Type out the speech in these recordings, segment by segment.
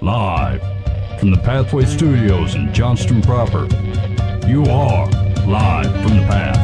Live from the Pathway Studios in Johnston proper. You are live from the Path.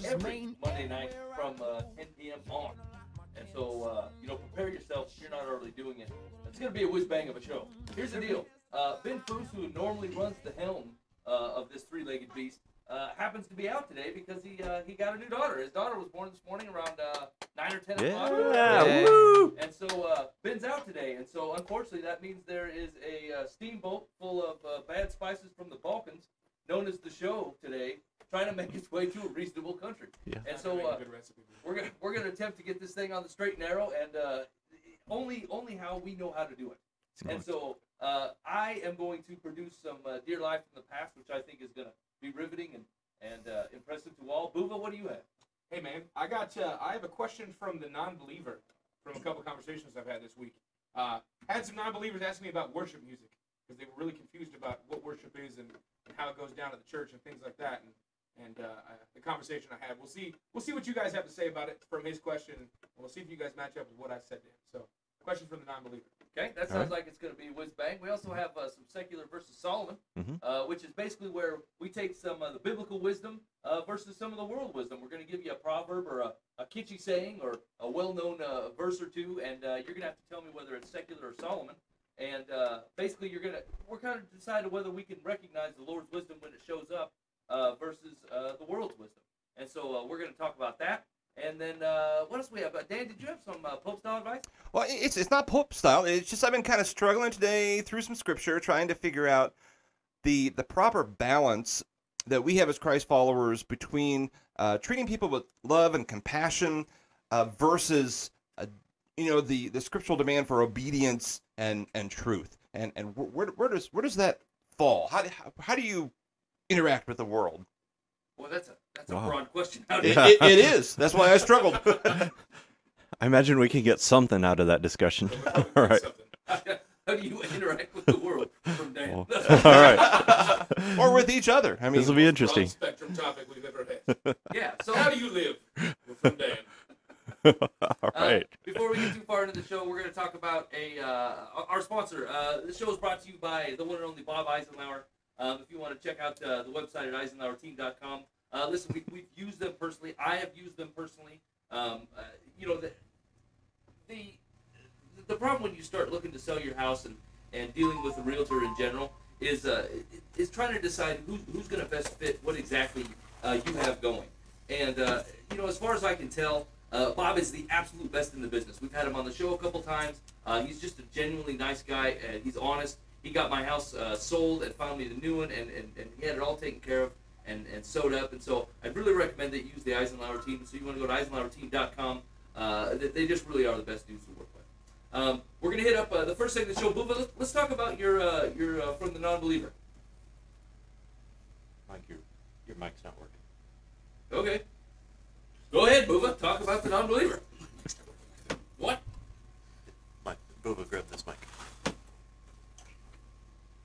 Every Monday night from 10 p.m. on. And so, prepare yourself if you're not already doing it. It's going to be a whiz-bang of a show. Here's the deal. Ben Foose, who normally runs the helm of this three-legged beast, happens to be out today because he got a new daughter. His daughter was born this morning around 9 or 10 o'clock. Yeah, woo! And so Ben's out today. And so, unfortunately, that means there is a steamboat full of bad spices from the Balkans, known as the show today, trying to make its way to a reasonable country. Yeah. And so we're gonna attempt to get this thing on the straight and narrow, and only how we know how to do it. And so I am going to produce some Dear Life from the Past, which I think is gonna be riveting and impressive to all. Buva, what do you have? Hey man, I have a question from the non-believer from a couple conversations I've had this week. Had some non-believers ask me about worship music because they were really confused about what worship is and how it goes down to the church and things like that. And the conversation I had, we'll see what you guys have to say about it from his question, and we'll see if you guys match up with what I said to him. So, question from the non-believer. Okay, that sounds like it's going to be whiz-bang. We also have some Secular versus Solomon, which is basically where we take some of the biblical wisdom versus some of the world wisdom. We're going to give you a proverb or a kitschy saying or a well-known verse or two, and you're going to have to tell me whether it's Secular or Solomon. And basically, we're kind of deciding whether we can recognize the Lord's wisdom when it shows up versus the world's wisdom. And so we're going to talk about that. And then what else we have? Dan, did you have some Pope-style advice? Well, it's not Pope-style. It's just I've been kind of struggling today through some scripture, trying to figure out the proper balance that we have as Christ followers between treating people with love and compassion versus the scriptural demand for obedience and truth. And where does that fall? How do you interact with the world? Well, that's a broad question. It is. That's why I struggled. I imagine we can get something out of that discussion. All right. How do you interact with the world from Dan? All right. Or with each other. I mean, this will be interesting. Spectrum topic we've ever had. Yeah. So how do you live? From Dan. All right. Before we get too far into the show, we're going to talk about our sponsor. The show is brought to you by the one and only Bob Eisenhower. If you want to check out the website at EisenhowerTeam.com, listen, we've used them personally. I have used them personally. The problem when you start looking to sell your house and dealing with a realtor in general is trying to decide who's going to best fit what exactly you have going. And, as far as I can tell, Bob is the absolute best in the business. We've had him on the show a couple times. He's just a genuinely nice guy. He's honest. He got my house sold and found me the new one, and he had it all taken care of and sewed up. And so I'd really recommend that you use the Eisenhower Team. So you want to go to EisenhowerTeam.com. They just really are the best dudes to work with. We're going to hit up the first segment of the show. Buva, let's talk about your from the non-believer. Mike, your mic's not working. Okay. Go ahead, Buva. Talk about the non-believer. What? Mike, Buva, grab this mic.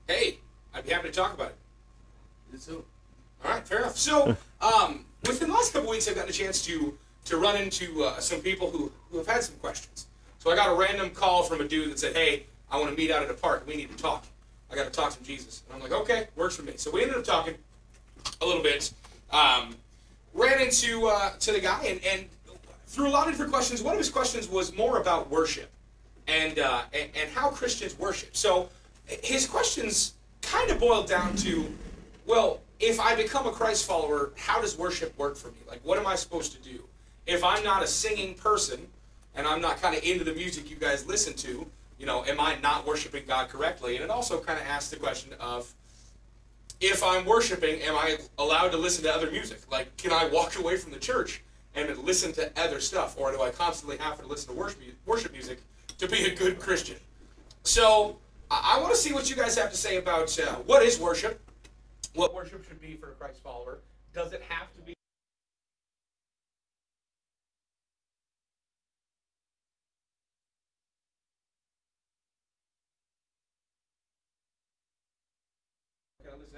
Hey, I'd be happy to talk about it. So, all right, fair enough. So, within the last couple weeks, I've gotten a chance to run into some people who have had some questions. So I got a random call from a dude that said, hey, I want to meet out at a park. We need to talk. I got to talk to Jesus. And I'm like, okay, works for me. So we ended up talking a little bit. Ran into to the guy, and through a lot of different questions. One of his questions was more about worship and how Christians worship. So his questions kind of boiled down to, well, if I become a Christ follower, how does worship work for me? Like, what am I supposed to do? If I'm not a singing person, and I'm not kind of into the music you guys listen to, am I not worshiping God correctly? And it also kind of asks the question of, if I'm worshiping, am I allowed to listen to other music? Like, can I walk away from the church and listen to other stuff, or do I constantly have to listen to worship music to be a good Christian? So I want to see what you guys have to say about what is worship, what worship should be for a Christ follower. Does it have to be?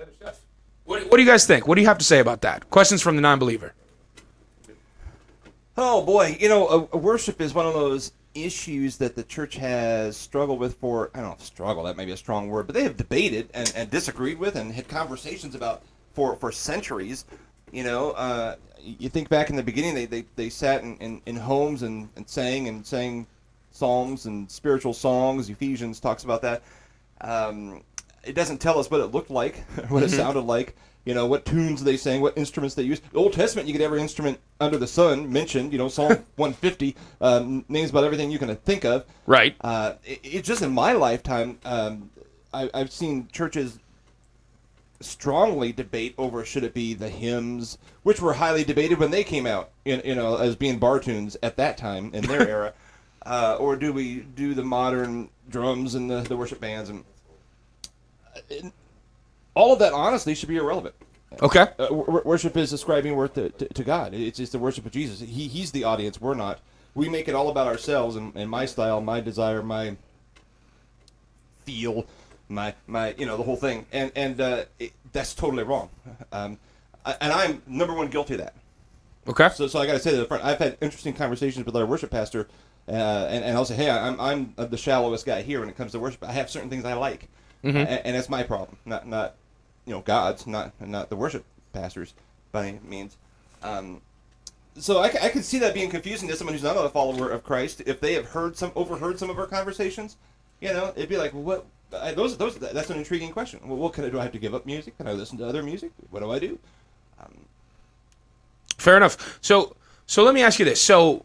Other stuff. What do you guys think? What do you have to say about that? Questions from the non-believer. Oh boy, worship is one of those issues that the church has struggled with for, I don't know if struggle, that may be a strong word, but they have debated and disagreed with and had conversations about for centuries. You think back in the beginning, they sat in homes and sang psalms and spiritual songs. Ephesians talks about that. It doesn't tell us what it looked like, what it sounded like, what tunes they sang, what instruments they used. The Old Testament, you get every instrument under the sun mentioned, Psalm 150, names about everything you can think of. Right. It's just in my lifetime, I've seen churches strongly debate over should it be the hymns, which were highly debated when they came out, as being bar tunes at that time in their era, or do we do the modern drums and the worship bands and all of that, honestly, should be irrelevant. Okay. Worship is ascribing worth to God. It's the worship of Jesus. He's the audience. We're not. We make it all about ourselves and my style, my desire, my feel, my the whole thing. And that's totally wrong. And I'm number one guilty of that. Okay. So I got to say that up front. I've had interesting conversations with our worship pastor, and I'll say, hey, I'm the shallowest guy here when it comes to worship. I have certain things I like. Mm-hmm. And that's my problem, not God's, not the worship pastors by any means. So I can see that being confusing to someone who's not a follower of Christ. If they have overheard some of our conversations, it'd be like, well, what? That's an intriguing question. Well, what do I have to give up music? Can I listen to other music? What do I do? Fair enough. So let me ask you this. So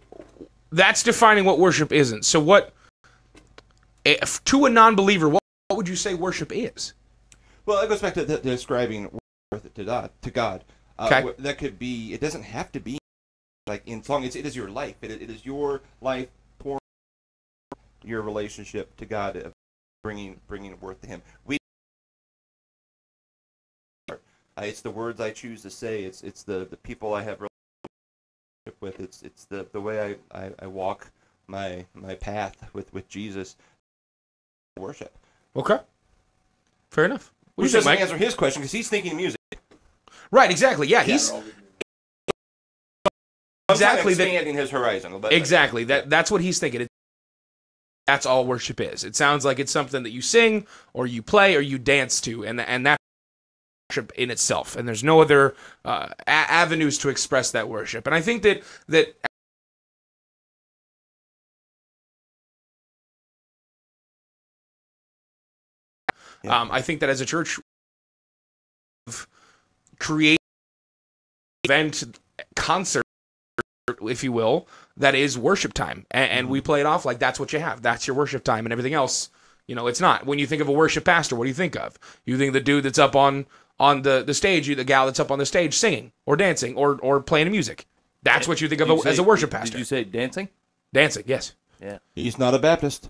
that's defining what worship isn't. So what, to a non-believer, what would you say worship is? Well, it goes back to describing worth to God. Okay. That could be. It doesn't have to be like in song. It is your life. It is your life pouring your relationship to God, bringing worth to Him. It's the words I choose to say. It's the people I have relationship with. It's the way I walk my path with Jesus. Worship. Okay. Fair enough. Which doesn't answer his question because he's thinking music. Right, exactly. Yeah, he's exactly expanding his horizon. Exactly. That's what he's thinking. That's all worship is. It sounds like it's something that you sing or you play or you dance to, and that's worship in itself. And there's no other avenues to express that worship. And I think that I think that as a church, create event, concert, if you will, that is worship time. And we play it off like that's what you have. That's your worship time, and everything else, it's not. When you think of a worship pastor, what do you think of? You think the dude that's up on the stage, the gal that's up on the stage singing or dancing or playing music. That's what you think of as a worship pastor. Did you say dancing? Dancing, yes. Yeah. He's not a Baptist.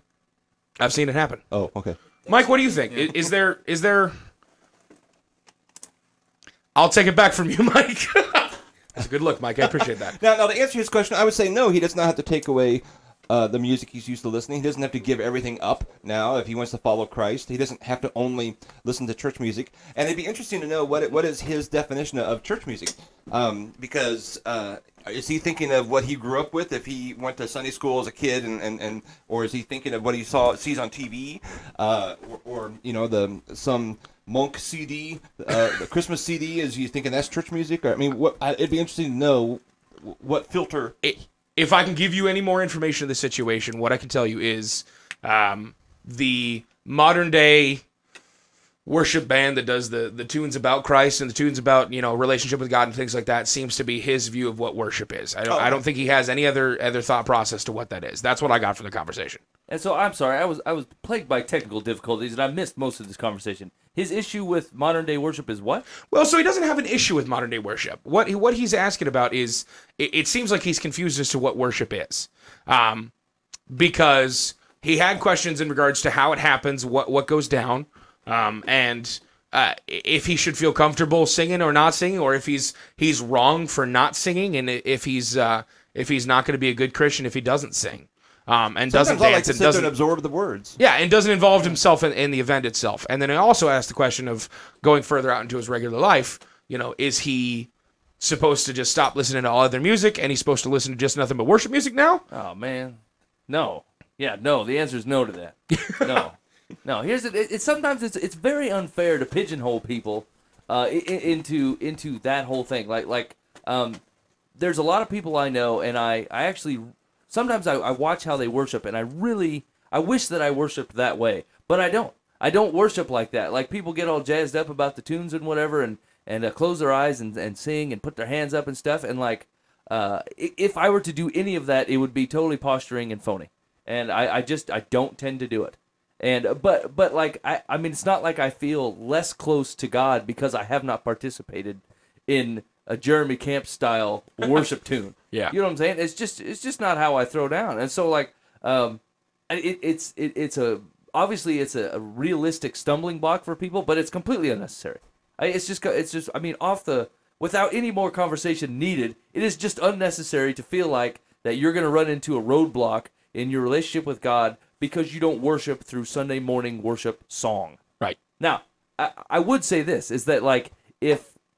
I've seen it happen. Oh, okay. Mike, what do you think? Is there? I'll take it back from you, Mike. That's a good look, Mike. I appreciate that. Now, to answer his question, I would say no. He does not have to take away the music he's used to listening. He doesn't have to give everything up now if he wants to follow Christ. He doesn't have to only listen to church music. And it'd be interesting to know what is his definition of church music, because is he thinking of what he grew up with if he went to Sunday school as a kid, and or is he thinking of what he sees on TV, or some Monk CD, the Christmas CD? Is he thinking that's church music? Or, I mean, it'd be interesting to know what filter. If I can give you any more information of the situation, what I can tell you is the modern day worship band that does the tunes about Christ and the tunes about relationship with God and things like that seems to be his view of what worship is. I don't think he has any other thought process to what that is. That's what I got from the conversation. And so I'm sorry, I was plagued by technical difficulties, and I missed most of this conversation. His issue with modern day worship is what? Well, so he doesn't have an issue with modern day worship. What he's asking about is, it seems like he's confused as to what worship is, because he had questions in regards to how it happens, what goes down, and if he should feel comfortable singing or not singing, or if he's wrong for not singing, and if he's not going to be a good Christian if he doesn't sing. And doesn't Sometimes I like dance to and sit there doesn't and absorb the words. yeah, and doesn't involve himself in the event itself. And then I also asked the question of going further out into his regular life. Is he supposed to just stop listening to all other music, and he's supposed to listen to just nothing but worship music now? Oh man, no. Yeah, no. The answer is no to that. No, no. Here's it. Sometimes it's very unfair to pigeonhole people into that whole thing. Like there's a lot of people I know, and I actually. Sometimes I watch how they worship, and I wish that I worshiped that way, but I don't. I don't worship like that. Like, people get all jazzed up about the tunes and whatever, and close their eyes and sing and put their hands up and stuff, and if I were to do any of that, it would be totally posturing and phony, and I don't tend to do it. And but I mean, it's not like I feel less close to God because I have not participated in a Jeremy Camp style worship tune. Yeah. You know what I'm saying? It's just not how I throw down. And so obviously it's a realistic stumbling block for people, but it's completely unnecessary. I mean, without any more conversation needed, it is just unnecessary to feel like that you're going to run into a roadblock in your relationship with God because you don't worship through Sunday morning worship song. Right. Now, I would say this, is that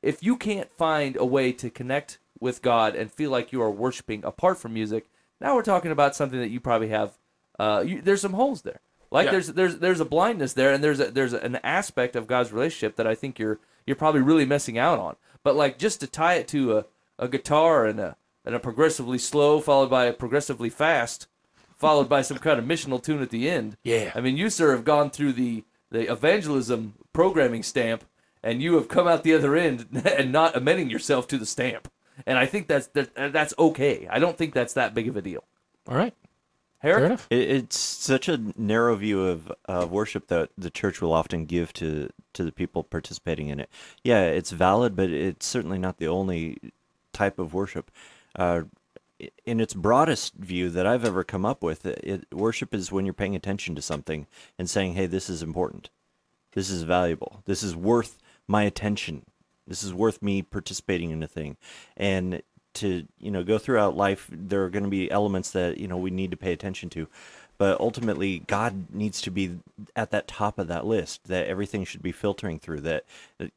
if you can't find a way to connect with God and feel like you are worshiping apart from music, now we're talking about something that you probably have. There's some holes there. Like, yeah. there's a blindness there, and there's an aspect of God's relationship that I think you're probably really missing out on. But just to tie it to a guitar and a progressively slow followed by a progressively fast, followed by some kind of missional tune at the end. Yeah. I mean, you, sir, have gone through the evangelism programming stamp, and you have come out the other end and not amending yourself to the stamp. And I think that's okay. I don't think that's that big of a deal. All right. Herrick? Fair enough. It's such a narrow view of worship that the church will often give to the people participating in it. Yeah, it's valid, but it's certainly not the only type of worship. In its broadest view that I've ever come up with, worship is when you're paying attention to something and saying, hey, this is important. This is valuable. This is worth my attention. This is worth me participating in a thing. And to, go throughout life, there are going to be elements that, we need to pay attention to. But ultimately, God needs to be at that top of that list, that everything should be filtering through, that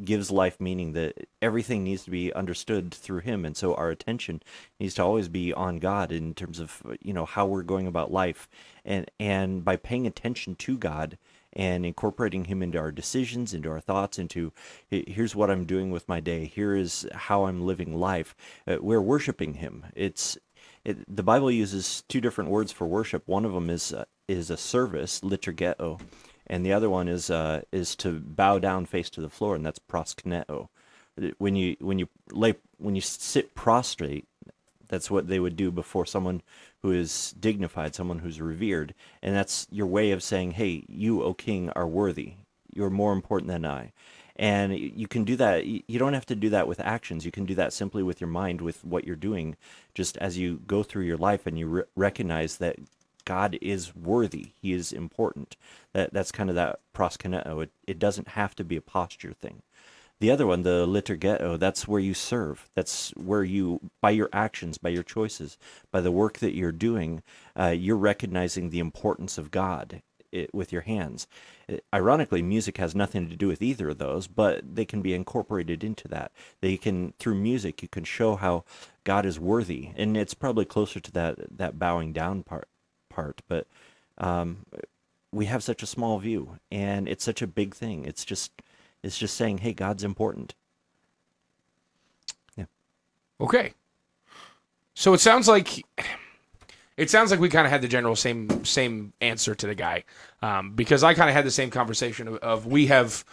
gives life meaning, that everything needs to be understood through Him. And so our attention needs to always be on God in terms of, how we're going about life. And by paying attention to God and incorporating Him into our decisions, into our thoughts, into here's what I'm doing with my day, here is how I'm living life, we're worshiping Him. The Bible uses two different words for worship. One of them is a service, liturgeo, and the other one is to bow down face to the floor, and that's proskuneo. When you sit prostrate, that's what they would do before someone who is dignified, someone who's revered, and that's your way of saying, hey, you, O King, are worthy. You're more important than I. And you can do that. You don't have to do that with actions. You can do that simply with your mind, with what you're doing, just as you go through your life and you recognize that God is worthy. He is important. That's kind of that proskuneo. It doesn't have to be a posture thing. The other one, the liturgeo, that's where you serve. That's where you, by your actions, by your choices, by the work that you're doing, you're recognizing the importance of God with your hands. Ironically, music has nothing to do with either of those, but they can be incorporated into that. Through music, you can show how God is worthy, and it's probably closer to that bowing down part. But we have such a small view, and it's such a big thing. It's just saying, hey, God's important. Yeah. Okay. So it sounds like we kind of had the general same answer to the guy, because I kind of had the same conversation of we have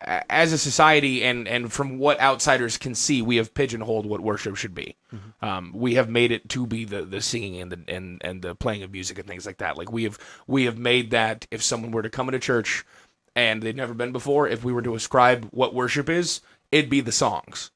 as a society and from what outsiders can see, we have pigeonholed what worship should be. We have made it to be the singing and the playing of music and things like that. Like we have made that if someone were to come into church and they'd never been before, if we were to ascribe what worship is, it'd be the songs.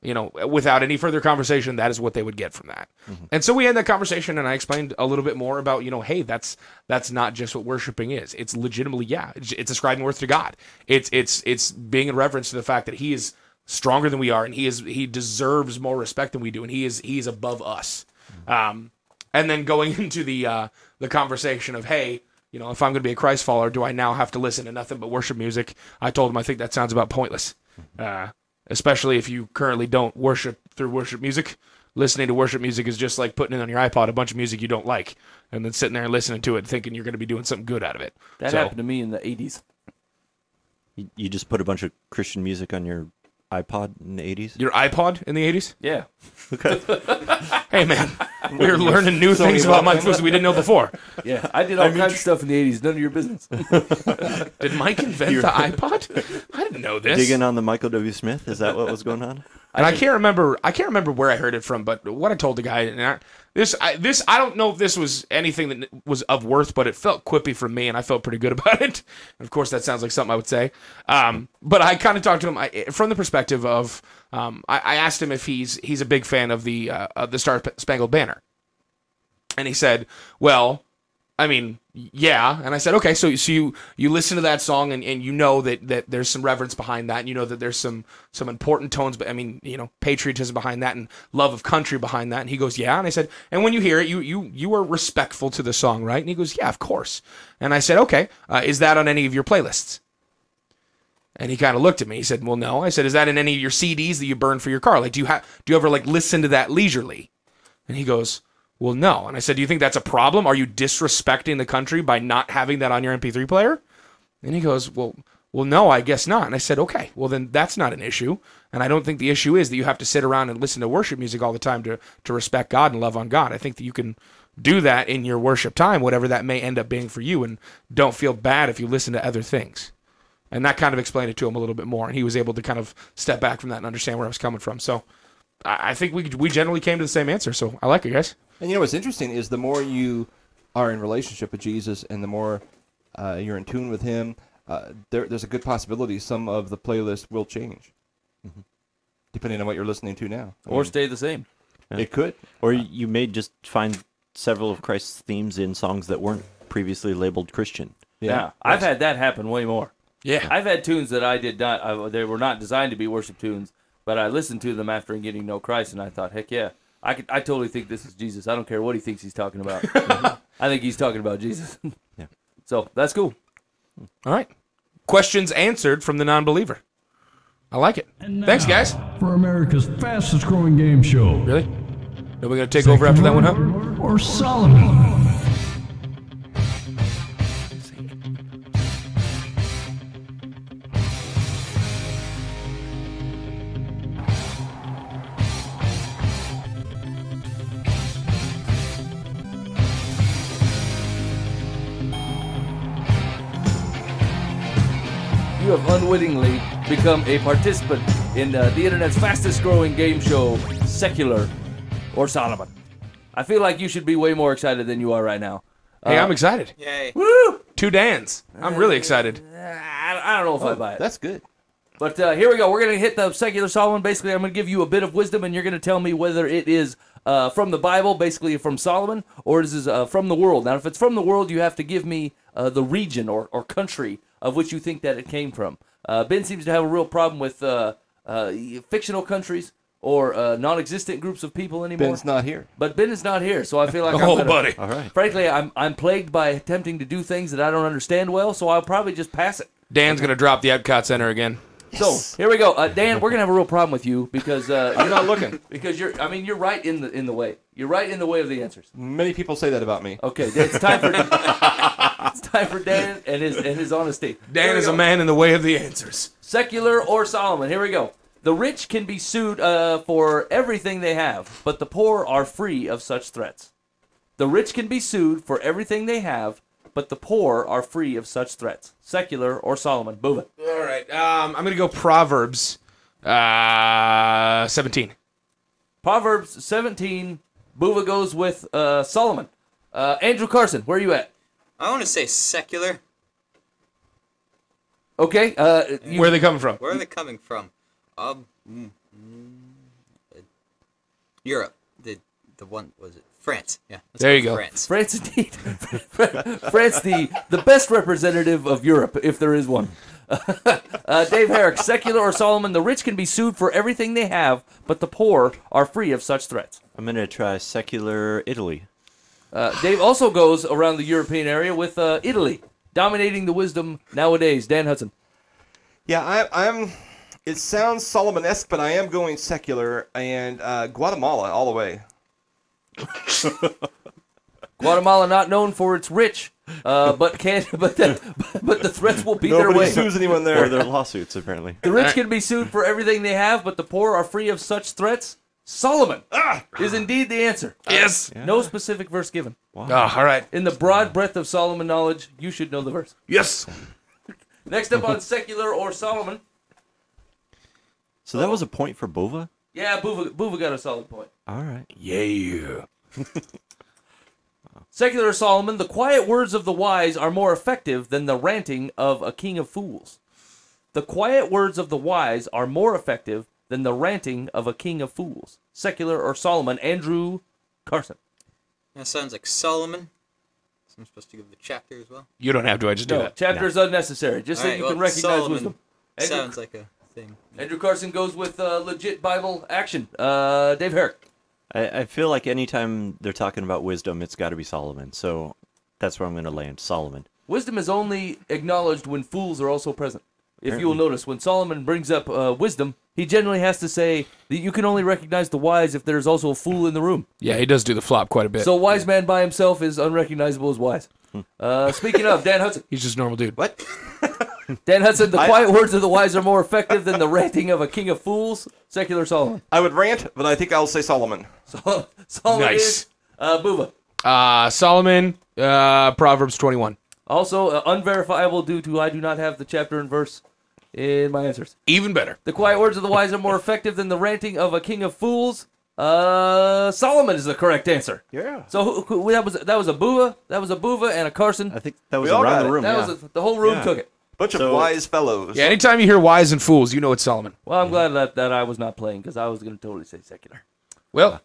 You know, without any further conversation, that is what they would get from that. And so we had that conversation, and I explained a little bit more about, you know, hey, that's not just what worshiping is. It's legitimately, it's ascribing worth to God. It's being in reference to the fact that He is stronger than we are, and He deserves more respect than we do, and He is above us. And then going into the conversation of, hey, you know, if I'm going to be a Christ follower, do I now have to listen to nothing but worship music? I told him I think that sounds about pointless. Especially if you currently don't worship through worship music. Listening to worship music is just like putting in on your iPod a bunch of music you don't like, and then sitting there and listening to it thinking you're going to be doing something good out of it. That happened to me in the 80s. You just put a bunch of Christian music on your iPod in the 80s? Your iPod in the 80s? Yeah. Hey, man, we're learning new things about Mike Fuss we didn't know before. Yeah, I did all kinds of stuff in the 80s. None of your business. Did Mike invent the iPod? I didn't know this. Digging on the Michael W. Smith? Is that what was going on? And I can't remember where I heard it from, but what I told the guy, and I don't know if this was anything that was of worth, but it felt quippy from me, and I felt pretty good about it. And of course, that sounds like something I would say. But I kind of talked to him from the perspective of, I asked him if he's a big fan of the Star Spangled Banner, and he said, well, I mean, yeah. And I said, okay, so you listen to that song and you know that there's some reverence behind that, and you know that there's some important tones, but I mean, you know, patriotism behind that and love of country behind that. And he goes, yeah. And I said, and when you hear it, you are respectful to the song, right? And he goes, yeah, of course. And I said, okay, is that on any of your playlists? And he kind of looked at me. He said, well, no. I said, is that in any of your CDs that you burn for your car? Like, do you ever like listen to that leisurely? And he goes, well, no. And I said, do you think that's a problem? Are you disrespecting the country by not having that on your MP3 player? And he goes, well, no, I guess not. And I said, okay, well, then that's not an issue. And I don't think the issue is that you have to sit around and listen to worship music all the time to respect God and love on God. I think that you can do that in your worship time, whatever that may end up being for you, and don't feel bad if you listen to other things. And that kind of explained it to him a little bit more, and he was able to kind of step back from that and understand where I was coming from. So I think we generally came to the same answer, so I like it, guys. And you know what's interesting is the more you are in relationship with Jesus and the more you're in tune with Him, there's a good possibility some of the playlist will change, depending on what you're listening to now. Or stay the same. Yeah. It could. Or you may just find several of Christ's themes in songs that weren't previously labeled Christian. Yeah. I've had that happen way more. Yeah. I've had tunes that I did not, they were not designed to be worship tunes, but I listened to them after getting to know Christ, and I thought, heck yeah. I totally think this is Jesus. I don't care what he thinks he's talking about. I think he's talking about Jesus. Yeah. So that's cool. All right. Questions answered from the non-believer. I like it. Thanks, guys. For America's fastest growing game show. Really? Are we going to take over after that one, huh? Or Solomon? You have unwittingly become a participant in the internet's fastest growing game show, Secular or Solomon. I feel like you should be way more excited than you are right now. Hey, I'm excited. Yay. Woo! 2 Dans. I'm really excited. I don't know if I buy it. That's good. But here we go. We're going to hit the Secular Solomon. Basically, I'm going to give you a bit of wisdom, and you're going to tell me whether it is from the Bible, basically from Solomon, or it is from the world. Now, if it's from the world, you have to give me the region or country of which you think that it came from. Ben seems to have a real problem with fictional countries or non-existent groups of people anymore. Ben's not here. But Ben is not here, so I feel like Buddy. All right. Frankly, I'm plagued by attempting to do things that I don't understand well, so I'll probably just pass it. Dan's going to drop the Epcot Center again. So here we go, Dan. We're gonna have a real problem with you because I'm not looking. because you're right in the way. You're right in the way of the answers. Many people say that about me. Okay, it's time for Dan and his honesty. Dan is a man in the way of the answers. Secular or Solomon. Here we go. The rich can be sued for everything they have, but the poor are free of such threats. The rich can be sued for everything they have, but the poor are free of such threats. Secular or Solomon. Move it. All right. I'm going to go Proverbs 17. Proverbs 17. Buva goes with Solomon. Andrew Carson, where are you at? I want to say secular. Okay. Where are they coming from? Where are they coming from? Europe. The one was it? France. Yeah. let's There go you go. France. France, indeed. France, the best representative of Europe, if there is one. Dave Herrick, secular or Solomon, the rich can be sued for everything they have, but the poor are free of such threats. I'm going to try secular Italy. Dave also goes around the European area with Italy, dominating the wisdom nowadays. Dan Hudson. Yeah, I'm. It sounds Solomon-esque, but I am going secular and Guatemala all the way. Guatemala not known for its rich, but the threats will be their Nobody way. sues anyone Or there. their lawsuits, apparently. The rich can be sued for everything they have, but the poor are free of such threats. Solomon is indeed the answer. Yes. No specific verse given. Oh, all right. In the broad breadth of Solomon knowledge, you should know the verse. Yes. Next up on secular or Solomon. So that was a point for Bova? Yeah, Buva got a solid point. All right. Yeah. Secular or Solomon, the quiet words of the wise are more effective than the ranting of a king of fools. The quiet words of the wise are more effective than the ranting of a king of fools. Secular or Solomon, Andrew Carson. That sounds like Solomon. So I'm supposed to give the chapter as well. You don't have to. I just do No, that. chapter's unnecessary, just so Alright, you can well, recognize Solomon wisdom. Andrew, Sounds like a thing. Andrew Carson goes with legit Bible action. Dave Herrick. I feel like anytime they're talking about wisdom, it's got to be Solomon. So that's where I'm going to land. Solomon. Wisdom is only acknowledged when fools are also present. If you will notice, when Solomon brings up wisdom, he generally has to say that you can only recognize the wise if there's also a fool in the room. Yeah, he does do the flop quite a bit. So a wise man by himself is unrecognizable as wise. Speaking of, Dan Hudson. He's just a normal dude. What? Dan Hudson, the quiet words of the wise are more effective than the ranting of a king of fools. Secular Solomon. I would rant, but I think I'll say Solomon. Solomon Nice. is Buva. Solomon, Proverbs 21. Also, unverifiable due to I do not have the chapter and verse in my answers. Even better. The quiet words of the wise are more effective than the ranting of a king of fools. Solomon is the correct answer. Yeah. So who, that was a Buva, and a Carson. I think that was We all got around the it. room. That Yeah. was the whole room Yeah. took it. Bunch of So- wise fellows. Yeah, anytime you hear wise and fools, you know it's Solomon. Well, I'm glad that I was not playing because I was going to totally say secular. Well,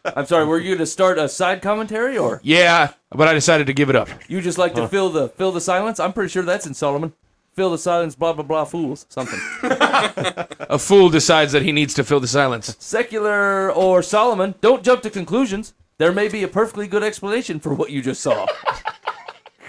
I'm sorry. Were you going to start a side commentary, or yeah, but I decided to give it up. you just like to fill the silence? I'm pretty sure that's in Solomon. Fill the silence, blah blah blah, fools, something. A fool decides that he needs to fill the silence. Secular or Solomon, don't jump to conclusions. There may be a perfectly good explanation for what you just saw.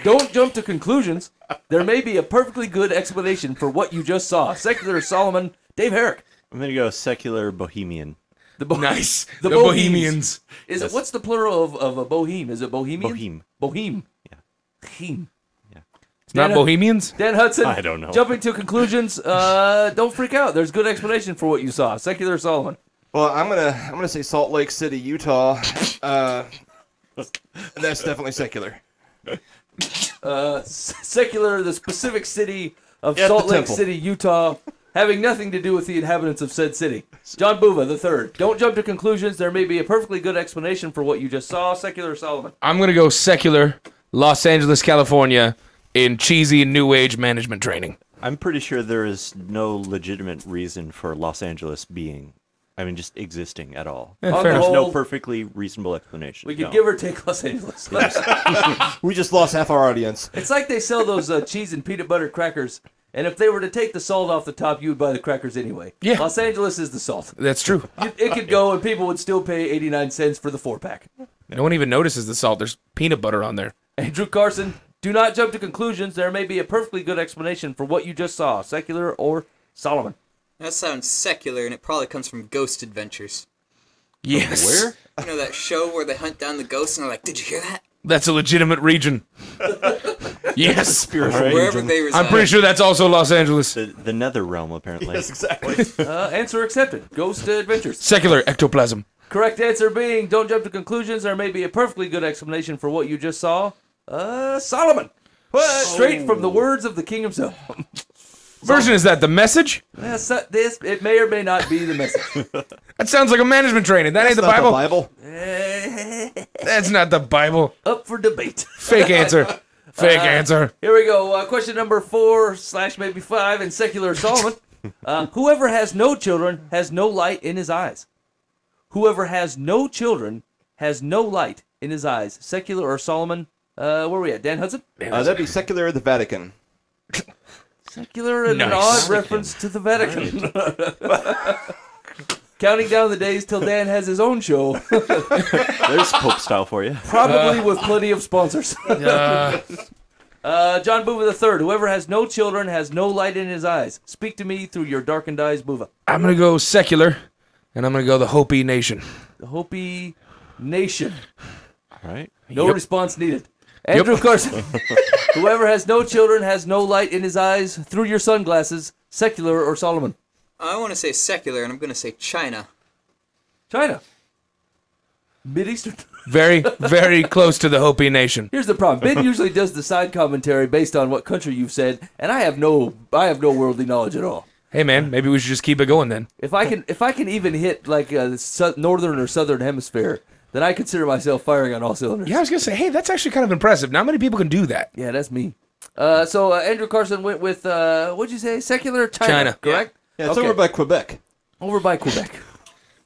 Don't jump to conclusions. There may be a perfectly good explanation for what you just saw. Secular or Solomon, Dave Herrick. I'm going to go secular Bohemian. The Nice. The The Bohemians. Is it what's the plural of a boheme? Is it bohemian? Boheme. Boheme. Yeah. Boheme. It's not Dan- Bohemians? Dan Hudson. I don't know. Jumping to conclusions. Don't freak out. There's good explanation for what you saw. Secular or Solomon. Well, I'm gonna say Salt Lake City, Utah. That's definitely secular. Secular, the specific city of At the Salt Lake temple. City, Utah, having nothing to do with the inhabitants of said city. John Buva, the third. Don't jump to conclusions. There may be a perfectly good explanation for what you just saw. Secular or Solomon. I'm going to go secular, Los Angeles, California, in cheesy New Age management training. I'm pretty sure there is no legitimate reason for Los Angeles being, just existing at all. Yeah, On fair the enough. There's no whole, perfectly reasonable explanation. we could no. give or take Los Angeles. We just lost half our audience. It's like they sell those cheese and peanut butter crackers, and if they were to take the salt off the top, you would buy the crackers anyway. Yeah. Los Angeles is the salt. That's true. It could go, and people would still pay 89 cents for the 4-pack. No one even notices the salt. There's peanut butter on there. Andrew Carson, do not jump to conclusions. There may be a perfectly good explanation for what you just saw. Secular or Solomon. That sounds secular, and it probably comes from Ghost Adventures. Yes. Where? You know that show where they hunt down the ghosts and they're like, "Did you hear that?" That's a legitimate region. Yes. Spiritual Wherever region. they reside. I'm pretty sure that's also Los Angeles. The nether realm, apparently. Yes, exactly. Answer accepted. Ghost Adventures. Secular ectoplasm. Correct answer being, don't jump to conclusions. There may be a perfectly good explanation for what you just saw. Solomon. What? Straight from the words of the King himself. Version is that the Message? It may or may not be the Message. That sounds like a management training. That ain't the Not Bible. Bible. That's not the Bible. Up for debate. Fake answer. Fake answer. Here we go. Question number 4/maybe 5 in secular Solomon. Whoever has no children has no light in his eyes. Whoever has no children has no light in his eyes. Secular or Solomon? Where are we at? Dan Hudson? That'd be secular the Vatican. Secular and an Nice. odd reference to the Vatican. Counting down the days till Dan has his own show, There's Pope style for you. probably with plenty of sponsors. John Buva III. Whoever has no children has no light in his eyes. Speak to me through your darkened eyes, Buva. I'm going to go secular, and I'm going to go the Hopi Nation. The Hopi Nation. All right. No Yep. response needed. Andrew Carson. Whoever has no children has no light in his eyes. Through your sunglasses. Secular or Solomon? I want to say secular, and I'm going to say China. China. Mideastern. Very, very close to the Hopi Nation. Here's the problem. Ben usually does the side commentary based on what country you've said, and I have no worldly knowledge at all. Hey, man, maybe we should just keep it going then. If I can even hit like the northern or southern hemisphere, then I consider myself firing on all cylinders. Yeah, I was going to say, hey, that's actually kind of impressive. Not many people can do that. Yeah, that's me. So Andrew Carson went with what'd you say? Secular China. Correct? Yeah, it's Okay. over by Quebec. Over by Quebec.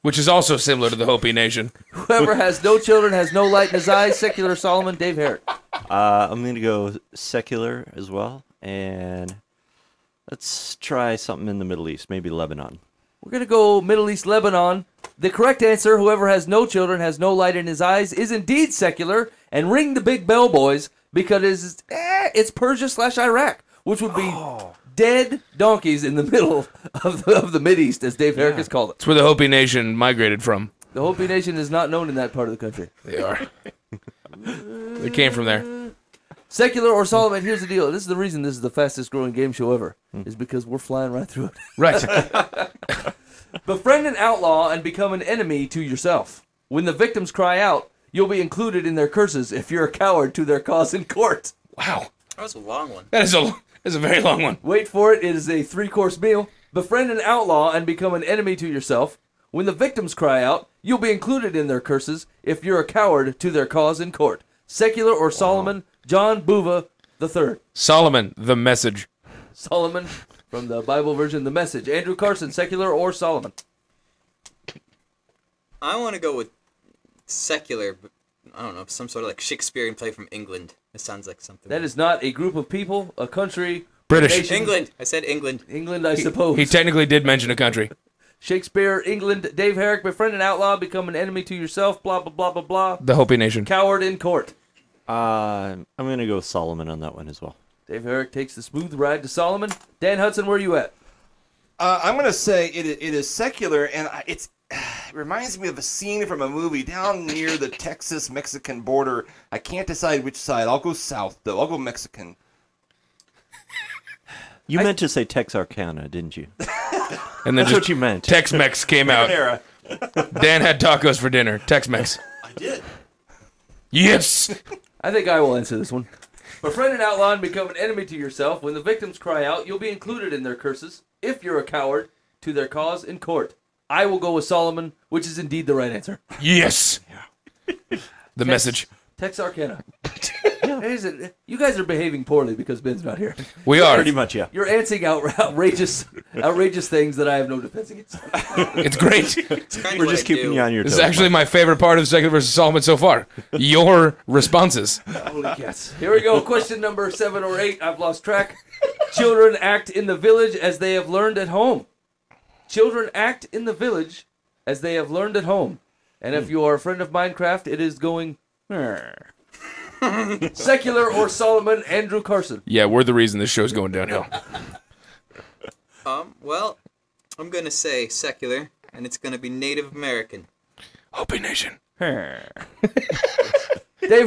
Which is also similar to the Hopi Nation. Whoever has no children has no light in his eyes. Secular Solomon. Dave Herrick. I'm going to go secular as well. And let's try something in the Middle East, maybe Lebanon. We're going to go Middle East, Lebanon. The correct answer, whoever has no children has no light in his eyes, is indeed secular. And ring the big bell, boys, because it's Persia/Iraq, which would be dead donkeys in the middle of the Mideast, as Dave Herrick has called it. It's where the Hopi Nation migrated from. The Hopi Nation is not known in that part of the country. They are. They came from there. Secular or Solomon, here's the deal. This is the reason this is the fastest growing game show ever, is because we're flying right through it. Right. Befriend an outlaw and become an enemy to yourself. When the victims cry out, you'll be included in their curses if you're a coward to their cause in court. Wow. That was a long one. That is a very long one. Wait for it, it is a 3-course meal. Befriend an outlaw and become an enemy to yourself. When the victims cry out, you'll be included in their curses if you're a coward to their cause in court. Secular or Solomon, John Buva III. Solomon, the Message. Solomon from the Bible version, The Message. Andrew Carson, secular or Solomon? I want to go with secular, but I don't know, some sort of like Shakespearean play from England. It sounds like something. That is not a group of people, a country. British. a nation. England. I said England. England, I suppose. He technically did mention a country. Shakespeare, England, Dave Herrick, befriend an outlaw, become an enemy to yourself, blah, blah, blah, blah, blah. The Hopi Nation. Coward in court. I'm going to go with Solomon on that one as well. Dave Herrick takes the smooth ride to Solomon. Dan Hudson, where are you at? I'm going to say it is secular, and it reminds me of a scene from a movie down near the Texas-Mexican border. I can't decide which side. I'll go south, though. I'll go Mexican. You meant to say Texarkana, didn't you? And then That's just what you meant. Tex-Mex came out. Era. Dan had tacos for dinner. Tex-Mex. I did. Yes. I think I will answer this one. Befriend an outlaw and become an enemy to yourself. When the victims cry out, you'll be included in their curses, if you're a coward, to their cause in court. I will go with Solomon, which is indeed the right answer. Yes. The Message. Texarkana. You guys are behaving poorly because Ben's not here. We are. Pretty much, yeah. You're answering outrageous things that I have no defense against. It's great. It's kind of We're what just I keeping do. you on your This toes. is actually my favorite part of Secular versus Solomon so far. Your responses. Holy cats. Here we go. Question number 7 or 8. I've lost track. Children act in the village as they have learned at home. Children act in the village as they have learned at home. And if you are a friend of Minecraft, it is going... Secular or Solomon, Andrew Carson. Yeah, we're the reason this show's going downhill. Well, I'm gonna say secular, and it's gonna be Native American. Hopi Nation. Dave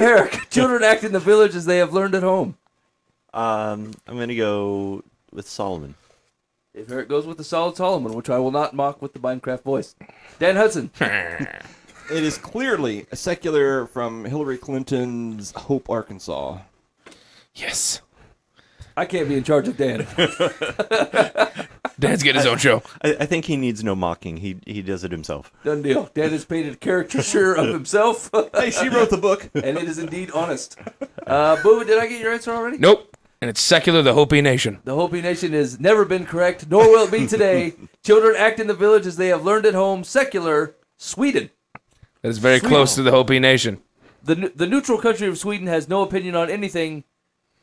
Herrick. Children act in the village as they have learned at home. I'm going to go with Solomon. Dave Herrick goes with the solid Solomon, which I will not mock with the Minecraft voice. Dan Hudson. It is clearly a secular from Hillary Clinton's Hope, Arkansas. Yes. I can't be in charge of Dan. Dan's getting his own show. I think he needs no mocking. He does it himself. Done deal. Dan has painted a caricature of himself. Hey, she wrote the book. And it is indeed honest. Boo, did I get your answer already? Nope. And it's secular, the Hopi Nation. The Hopi Nation has never been correct, nor will it be today. Children act in the village as they have learned at home. Secular, Sweden. That is very close to the Hopi Nation. The neutral country of Sweden has no opinion on anything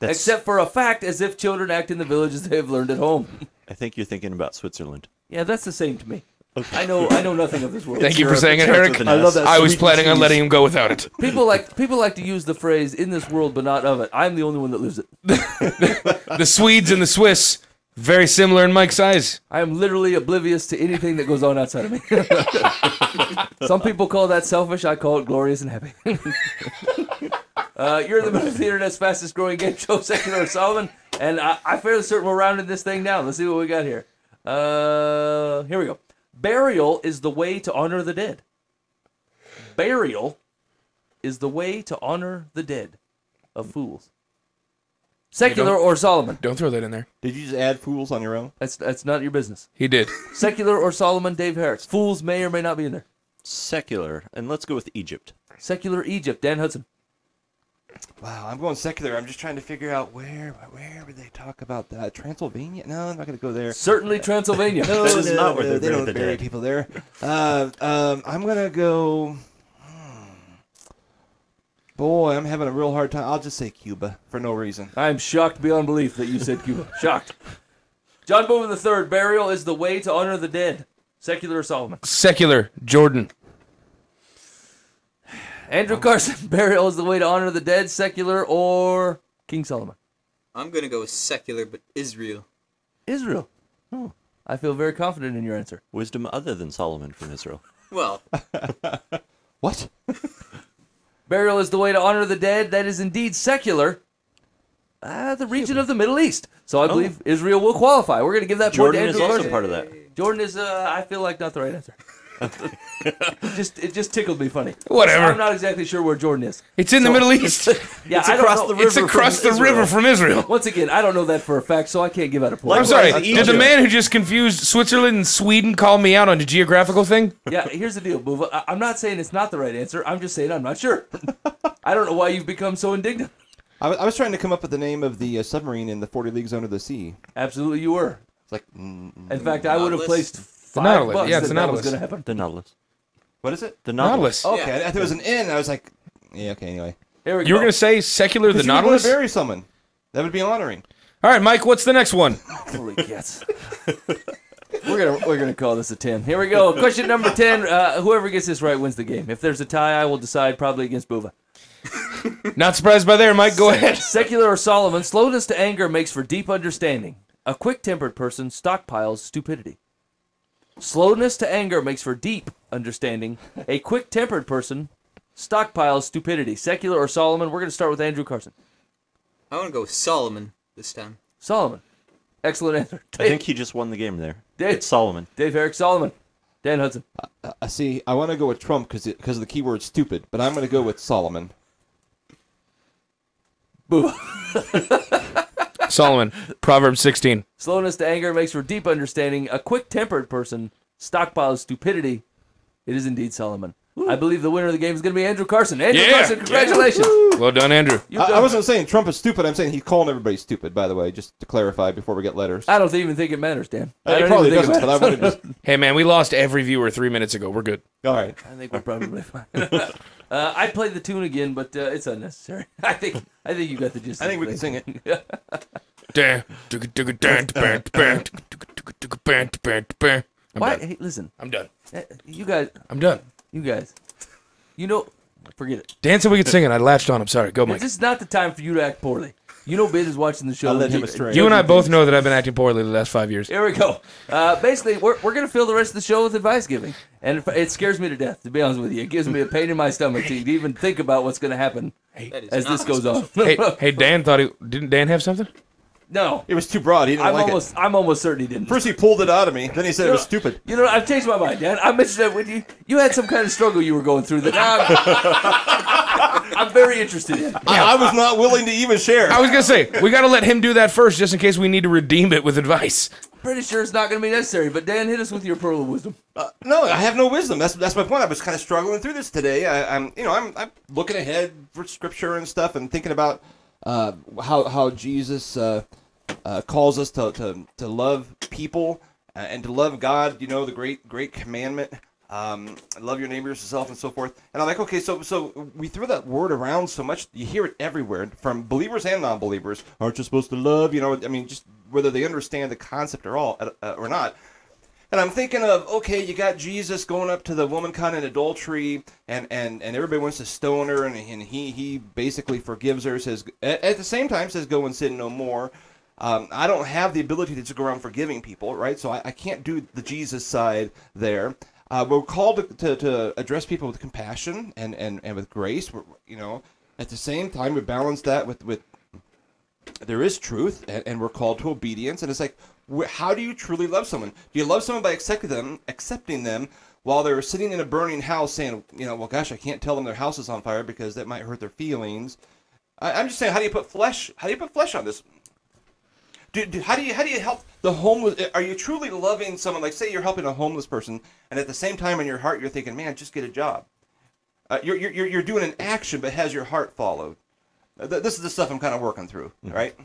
except for a fact, as if children act in the village as they have learned at home. I think you're thinking about Switzerland. Yeah, that's the same to me. Okay. I know nothing of this world. Thank you for saying it, Eric. I love that. I was planning on letting him go without it. People like to use the phrase "in this world, but not of it." I'm the only one that lives it. The Swedes and the Swiss, very similar in Mike's eyes. I am literally oblivious to anything that goes on outside of me. Some people call that selfish. I call it glorious and happy. You're in the middle of the internet's fastest growing game show, Secular or Solomon, and I'm fairly certain we're rounding this thing down. Let's see what we got here. Here we go. Burial is the way to honor the dead. Burial is the way to honor the dead of fools. Secular or Solomon? Don't throw that in there. Did you just add fools on your own? That's not your business. He did. Secular or Solomon, Dave Harris. Fools may or may not be in there. Secular, and let's go with Egypt. Secular Egypt, Dan Hudson. Wow, I'm going secular. I'm just trying to figure out where would they talk about that? Transylvania? No, I'm not going to go there. Certainly Transylvania. No, That is not where they they don't bury the bury dead. people there. I'm going to go... Boy, I'm having a real hard time. I'll just say Cuba for no reason. I'm shocked beyond belief that you said Cuba. Shocked. John Bowman III, burial is the way to honor the dead. Secular or Solomon? Secular, Jordan. Andrew Carson, burial is the way to honor the dead. Secular or King Solomon? I'm gonna go with secular, but Israel. Israel. Oh, I feel very confident in your answer. Wisdom other than Solomon from Israel. Well, What? Burial is the way to honor the dead. That is indeed secular. The region of the Middle East. So I believe Israel will qualify. We're going to give that Jordan point is to Andrew also Carson. part of that. Jordan is, I feel like, not the right answer. It just tickled me funny. Whatever. I'm not exactly sure where Jordan is. It's in the Middle East. Yeah, It's I don't across know. the river. It's across the river from Israel. Once again, I don't know that for a fact, so I can't give out a point. I'm sorry. Likewise, Did the Egypt. man who just confused Switzerland and Sweden call me out on the geographical thing? Yeah, here's the deal, Boova. I'm not saying it's not the right answer. I'm just saying I'm not sure. I don't know why you've become so indignant. I was trying to come up with the name of the submarine in the 40 Leagues Under the Sea. Absolutely, you were. It's like, In fact, I would have Nautilus? placed Nautilus. $5 Yeah, it's that the that was Nautilus. going to happen. The Nautilus. what is it? The Nautilus. Nautilus. Okay, Yeah. I thought it was an N. I was like, yeah, okay, anyway. Here we go. You were going to say secular, the Because you would want Nautilus? to bury someone. That would be honoring. All right, Mike, what's the next one? Holy cats. We're gonna call this a 10. Here we go. Question number 10. Whoever gets this right wins the game. If there's a tie, I will decide probably against Boova. Not surprised by there, Mike. Go ahead. Secular or Solomon, slowness to anger makes for deep understanding. A quick-tempered person stockpiles stupidity. Slowness to anger makes for deep understanding. A quick-tempered person stockpiles stupidity. Secular or Solomon? We're going to start with Andrew Carson. I want to go with Solomon this time. Solomon. Excellent answer. I think he just won the game there. Dave, It's Solomon. Dave Herrick, Solomon. Dan Hudson. See, I want to go with Trump because of the keyword stupid, but I'm going to go with Solomon. Boo. Solomon, Proverbs 16. Slowness to anger makes for deep understanding. A quick-tempered person stockpiles stupidity. It is indeed Solomon. I believe the winner of the game is going to be Andrew Carson. Andrew Yeah. Carson, congratulations. Well done, Andrew. You've I done- wasn't saying Trump is stupid. I'm saying he's calling everybody stupid, by the way, just to clarify before we get letters. I don't even think it matters, Dan. I It don't probably even think doesn't, it but I matters. wanted to... Hey, man, we lost every viewer 3 minutes ago. We're good. All right. I think we're probably fine. I played the tune again, but it's unnecessary. I think you got the gist. I of think we the can thing. sing it. Why? Hey, listen, I'm done. you guys. I'm done. You know, forget it. Dan said we could sing it. I latched on. I'm sorry. Go, Mike. This is not the time for you to act poorly. You know, Biz is watching the show. I led and him he- astray. You and I both know that I've been acting poorly the last 5 years. Here we go. Basically, we're going to fill the rest of the show with advice giving. And it scares me to death, to be honest with you. It gives me a pain in my stomach to even think about what's going to happen That is as not this goes on. Hey, Dan thought didn't Dan have something? No. It was too broad. He didn't like it. I'm almost certain he didn't. First he pulled it out of me, then he said it was stupid. You know, I've changed my mind, Dan. I mentioned that with you. You had some kind of struggle you were going through. That I'm very interested in. I was not willing to even share. I was gonna say we got to let him do that first, just in case we need to redeem it with advice. Pretty sure it's not going to be necessary. But Dan, hit us with your pearl of wisdom. No, I have no wisdom. That's my point. I was kind of struggling through this today. I'm looking ahead for scripture and stuff, and thinking about how Jesus calls us to love people and to love God. You know, the great commandment. Love your neighbor as yourself, and so forth. And I'm like, okay, so we throw that word around so much. You hear it everywhere from believers and non-believers. Aren't you supposed to love? You know, I mean, just whether they understand the concept or not. And I'm thinking of, okay, you got Jesus going up to the woman caught in adultery, and everybody wants to stone her, and he basically forgives her. Says at the same time says, go and sin no more. I don't have the ability to just go around forgiving people, right? So I can't do the Jesus side there. We're called to address people with compassion and with grace. You know, at the same time, we balance that with there is truth, and we're called to obedience. And it's like, how do you truly love someone? Do you love someone by accepting them while they're sitting in a burning house, saying, you know, well, gosh, I can't tell them their house is on fire because that might hurt their feelings. I'm just saying, how do you put flesh on this? How do you help the homeless? Are you truly loving someone? Like, say you're helping a homeless person, and at the same time in your heart you're thinking, man, just get a job. You're doing an action, but has your heart followed? This is the stuff I'm kind of working through, right?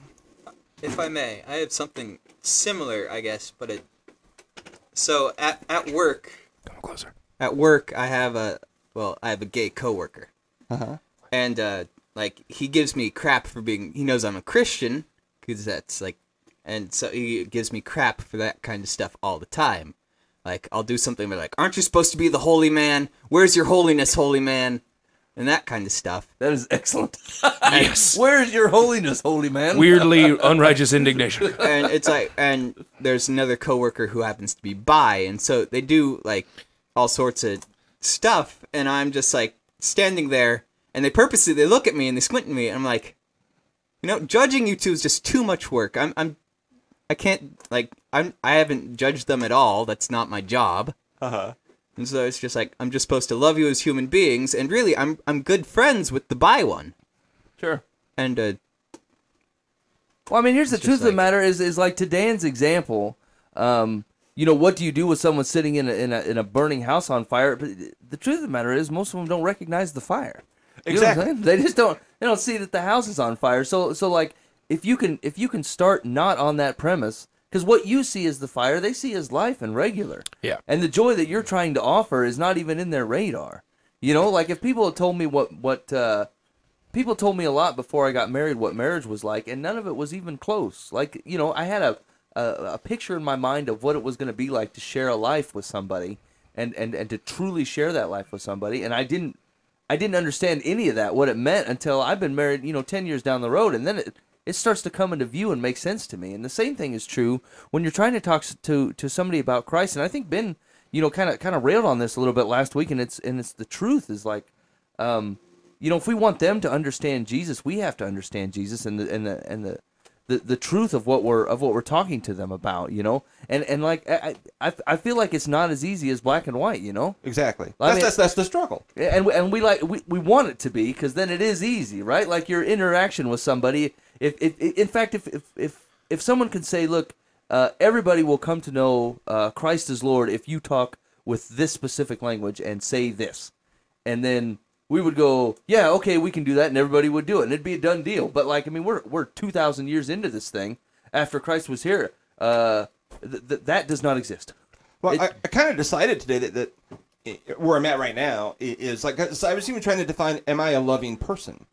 If I may, I have something similar, I guess, but so at work. Come closer. At work, I have a gay coworker, and like he gives me crap for being. He knows I'm a Christian, because that's like. And so he gives me crap for that kind of stuff all the time. Like, I'll do something like, aren't you supposed to be the holy man? Where's your holiness, holy man? And that kind of stuff. That is excellent. Yes. Where's your holiness, holy man? Weirdly unrighteous indignation. And it's like, and there's another coworker who happens to be bi, and so they do, like, all sorts of stuff, and I'm just, like, standing there, and they look at me, and they squint at me, and I'm like, you know, judging you two is just too much work. I can't, like, I haven't judged them at all. That's not my job. And so it's just like, I'm just supposed to love you as human beings, and really, I'm good friends with the bi one. Sure. And, well, I mean, here's the truth of the matter is like, to Dan's example, you know, what do you do with someone sitting in a burning house on fire? But the truth of the matter is, most of them don't recognize the fire. You Exactly. know what I'm saying? They don't see that the house is on fire. So like, if you can start not on that premise, because what you see as the fire, they see as life and regular. Yeah. And the joy that you're trying to offer is not even in their radar. You know, like, if people had told me what people told me a lot before I got married what marriage was like, and none of it was even close. Like, you know, I had a picture in my mind of what it was going to be like to share a life with somebody, and to truly share that life with somebody, and I didn't understand any of that, what it meant, until I've been married, 10 years down the road, and then it starts to come into view and make sense to me. And the same thing is true when you're trying to talk to somebody about Christ. And I think Ben, kind of railed on this a little bit last week, and it's the truth is like, if we want them to understand Jesus, we have to understand Jesus and the truth of what we're talking to them about, and like I feel like it's not as easy as black and white, Exactly. That's the struggle. And we want it to be, because then it is easy, right? Like, your interaction with somebody. If someone can say, look, everybody will come to know Christ as Lord if you talk with this specific language and say this, and then we would go, yeah, okay, we can do that, and everybody would do it, and it'd be a done deal. But, like, I mean, we're 2,000 years into this thing after Christ was here. That does not exist. Well, I kind of decided today that where I'm at right now is like, so I was even trying to define, am I a loving person?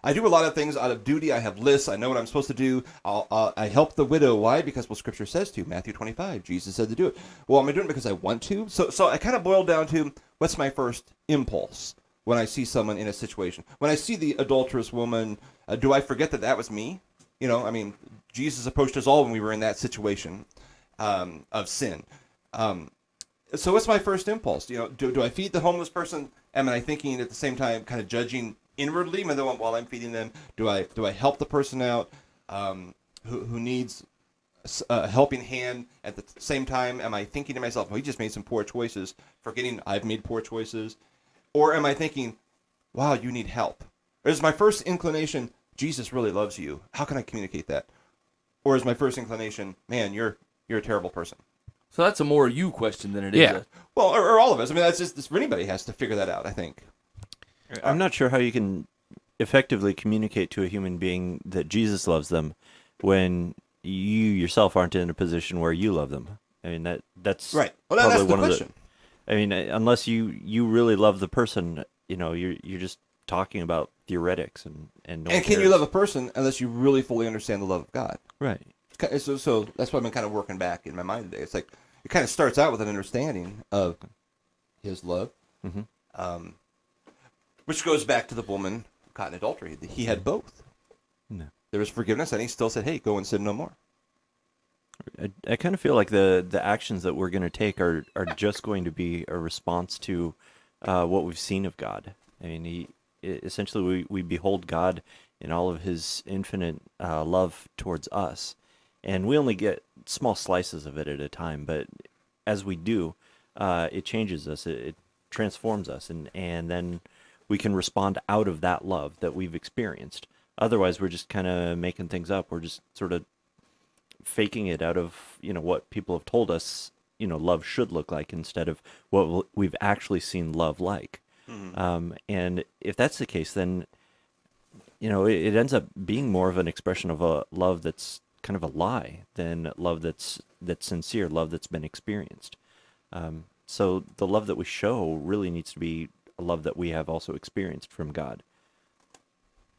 I do a lot of things out of duty. I have lists. I know what I'm supposed to do. I help the widow. Why? Because, well, Scripture says to. Matthew 25. Jesus said to do it. Well, am I doing it because I want to? So I kind of boiled down to, what's my first impulse when I see someone in a situation? When I see the adulterous woman, do I forget that was me? I mean, Jesus approached us all when we were in that situation of sin. So what's my first impulse? Do I feed the homeless person? Am I thinking at the same time kind of judging inwardly while I'm feeding them? Do I help the person out who needs a helping hand? At the same time, am I thinking to myself, well, he just made some poor choices, forgetting I've made poor choices? Or am I thinking, wow, you need help? Or is my first inclination, Jesus really loves you? How can I communicate that? Or is my first inclination, man, you're a terrible person? So that's a more you question than it is. Yeah. Well, or all of us. I mean, that's just anybody has to figure that out, I think. I'm not sure how you can effectively communicate to a human being that Jesus loves them when you yourself aren't in a position where you love them. I mean, that's Right. Well, probably that's the one of question. I mean, unless you really love the person, you're just talking about theoretics and no one And can you cares. love a person unless you really fully understand the love of God? Right. So that's what I've been kind of working back in my mind today. It's like it kind of starts out with an understanding of His love, which goes back to the woman caught in adultery. He had both. No. There was forgiveness, and he still said, "Hey, go and sin no more." I kind of feel like the actions that we're going to take are just going to be a response to what we've seen of God. I mean, essentially we behold God in all of His infinite love towards us, and we only get small slices of it at a time. But as we do, it changes us. It transforms us, and then we can respond out of that love that we've experienced. Otherwise, we're just kind of making things up. We're just sort of faking it out of what people have told us love should look like instead of what we've actually seen love like. And if that's the case, then it ends up being more of an expression of a love that's kind of a lie than love that's sincere, love that's been experienced. So the love that we show really needs to be a love that we have also experienced from God.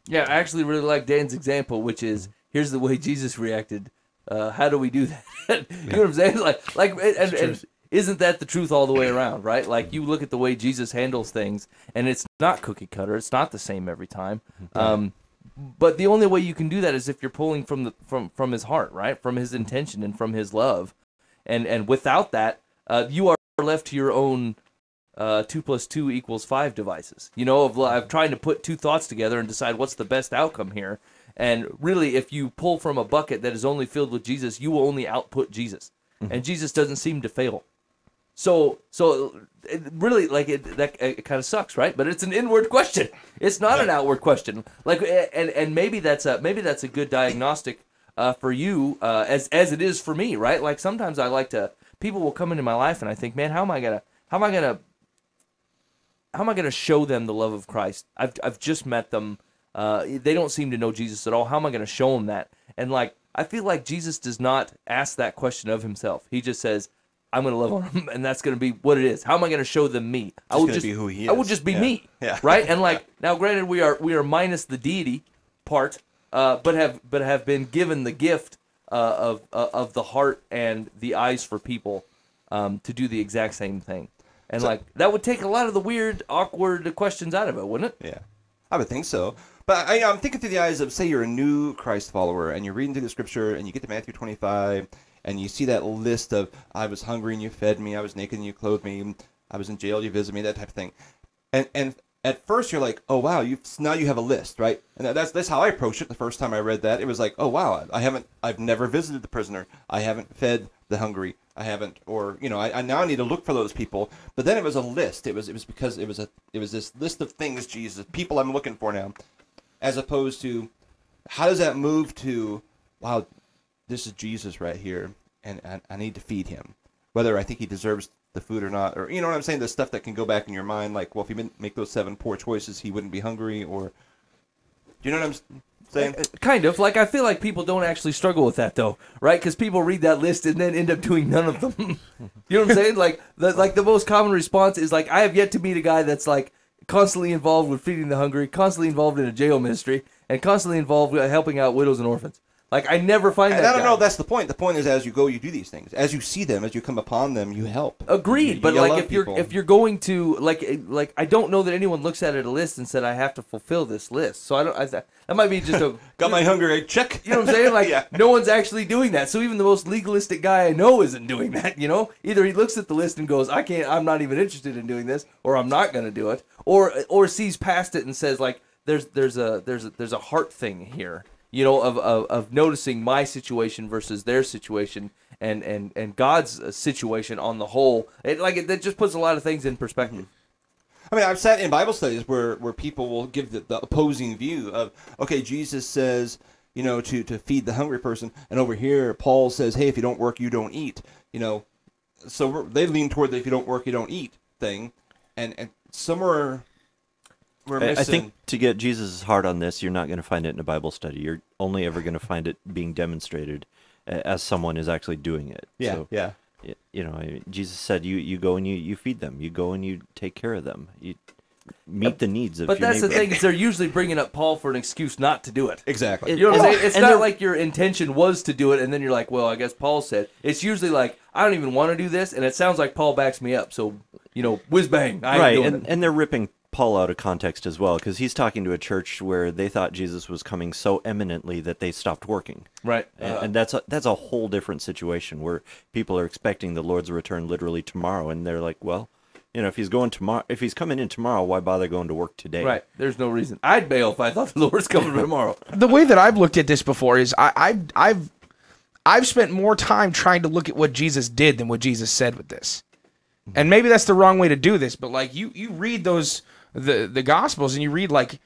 Yeah, I actually really like Dan's example, which is here's the way Jesus reacted. How do we do that? You know what I'm saying? And isn't that the truth all the way around, right? Like you look at the way Jesus handles things, and it's not cookie cutter. It's not the same every time. But the only way you can do that is if you're pulling from His heart, right? From His intention and from His love, and without that, you are left to your own 2 + 2 = 5 devices. Of trying to put two thoughts together and decide what's the best outcome here. And really, if you pull from a bucket that is only filled with Jesus, you will only output Jesus, and Jesus doesn't seem to fail. So it really, it kind of sucks, right? But it's an inward question. It's not an outward question. And maybe that's a good diagnostic for you as it is for me, right? Like sometimes people will come into my life and I think, man, how am I gonna show them the love of Christ? I've just met them. They don't seem to know Jesus at all. How am I going to show them that? And I feel like Jesus does not ask that question of Himself. He just says, I'm going to love on them, and that's going to be what it is. How am I going to show them me? I will just be who He is. I will just be me. Yeah. Right? And now granted we are minus the deity part, but have been given the gift of the heart and the eyes for people to do the exact same thing. And that would take a lot of the weird, awkward questions out of it, wouldn't it? Yeah, I would think so. But I'm thinking through the eyes of, say, you're a new Christ follower, and you're reading through the Scripture, and you get to Matthew 25, and you see that list of, I was hungry and you fed me, I was naked and you clothed me, I was in jail, you visited me, that type of thing. And at first you're like, oh wow, now you have a list, right? And that's how I approached it the first time I read that. It was like, oh wow, I've never visited the prisoner, I haven't fed the hungry, I haven't, or I now need to look for those people. But then it was a list. It was because it was this list of things, Jesus, people I'm looking for now, as opposed to how does that move to, wow, this is Jesus right here, and I need to feed him, whether I think he deserves the food or not, or you know what I'm saying, the stuff that can go back in your mind, like, well, if he didn't make those 7 poor choices, he wouldn't be hungry, or do you know what I'm saying? Kind of. I feel like people don't actually struggle with that, though, right? Because people read that list and then end up doing none of them. You know what I'm saying? The most common response is I have yet to meet a guy that's constantly involved with feeding the hungry, constantly involved in a jail ministry, and constantly involved with helping out widows and orphans. I never find that. And I don't guy. know if that's the point. The point is, as you go, you do these things. As you see them, as you come upon them, you help. Agreed, but love if people. you're going to I don't know that anyone looks at a list and said I have to fulfill this list. So that might be just a Got my hunger check. You know what I'm saying? Yeah. No one's actually doing that. So even the most legalistic guy I know isn't doing that. Either he looks at the list and goes, I'm not even interested in doing this, or I'm not going to do it, or sees past it and says there's a heart thing here. Of noticing my situation versus their situation and God's situation on the whole. That just puts a lot of things in perspective. I mean, I've sat in Bible studies where people will give the opposing view of, okay, Jesus says, you know, to feed the hungry person, and over here Paul says, hey, if you don't work, you don't eat. You know, so they lean toward the if you don't work, you don't eat thing, and somewhere we're missing. I think to get Jesus' heart on this, you're not going to find it in a Bible study. You're only ever going to find it being demonstrated as someone is actually doing it. Yeah, So, yeah. you know, Jesus said, you go and you feed them. You go and you take care of them. You meet the needs of But your that's the neighbor. thing, is they're usually bringing up Paul for an excuse not to do it. Exactly. You know what I'm saying? It's and not they're- like your intention was to do it, and then you're like, well, I guess Paul said. It's usually like, I don't even want to do this, and it sounds like Paul backs me up. So, you know, whiz bang, I ain't Right, doing it. and they're ripping Paul out of context as well, because he's talking to a church where they thought Jesus was coming so eminently that they stopped working. Right. And that's a whole different situation where people are expecting the Lord's return literally tomorrow, and they're like, well, you know, if he's coming in tomorrow, why bother going to work today? Right. There's no reason. I'd bail if I thought the Lord's coming tomorrow. The way that I've looked at this before is I've spent more time trying to look at what Jesus did than what Jesus said with this. And maybe that's the wrong way to do this, but like you read the Gospels and you read like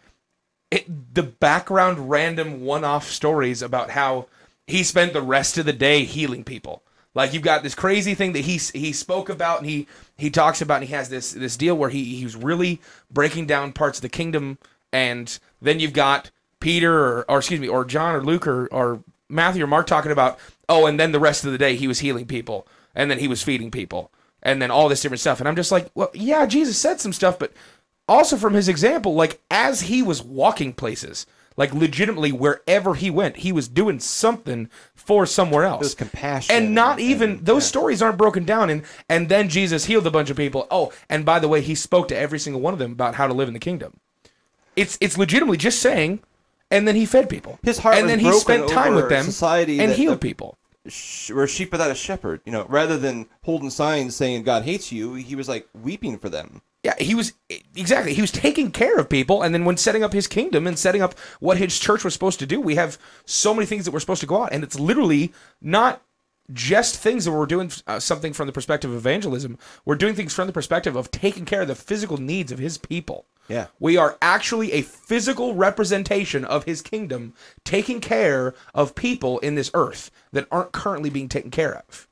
the background random one-off stories about how he spent the rest of the day healing people. Like you've got this crazy thing that he spoke about, and he talks about, and he has this deal where he was really breaking down parts of the kingdom, and then you've got Peter or John or Luke or Matthew or Mark talking about, oh, and then the rest of the day he was healing people, and then he was feeding people, and then all this different stuff. And I'm just like, well, yeah, Jesus said some stuff, but also from his example, like as he was walking places, like legitimately wherever he went, he was doing something for somewhere else. There's compassion. And not even, those stories aren't broken down. And then Jesus healed a bunch of people. Oh, and by the way, he spoke to every single one of them about how to live in the kingdom. It's legitimately just saying, and then he fed people. His heart and was then he broken spent time over with them society and that- healed people. We're sheep without a shepherd. You know, rather than holding signs saying God hates you, he was like weeping for them. Yeah, he was taking care of people, and then when setting up his kingdom and setting up what his church was supposed to do, we have so many things that we're supposed to go out, and it's literally not just things that we're doing something from the perspective of evangelism. We're doing things from the perspective of taking care of the physical needs of his people. Yeah. We are actually a physical representation of his kingdom, taking care of people in this earth that aren't currently being taken care of.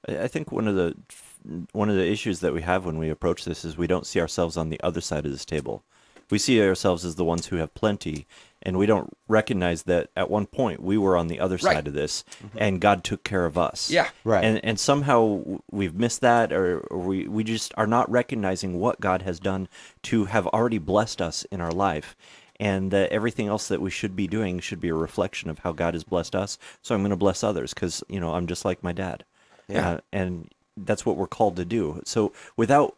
I think one of the issues that we have when we approach this is we don't see ourselves on the other side of this table. We see ourselves as the ones who have plenty, and we don't recognize that at one point we were on the other Right. side of this, and God took care of us. Yeah. Right. And somehow we've missed that, or we just are not recognizing what God has done to have already blessed us in our life. And that everything else that we should be doing should be a reflection of how God has blessed us. So I'm going to bless others because, you know, I'm just like my dad. Yeah. And that's what we're called to do. So without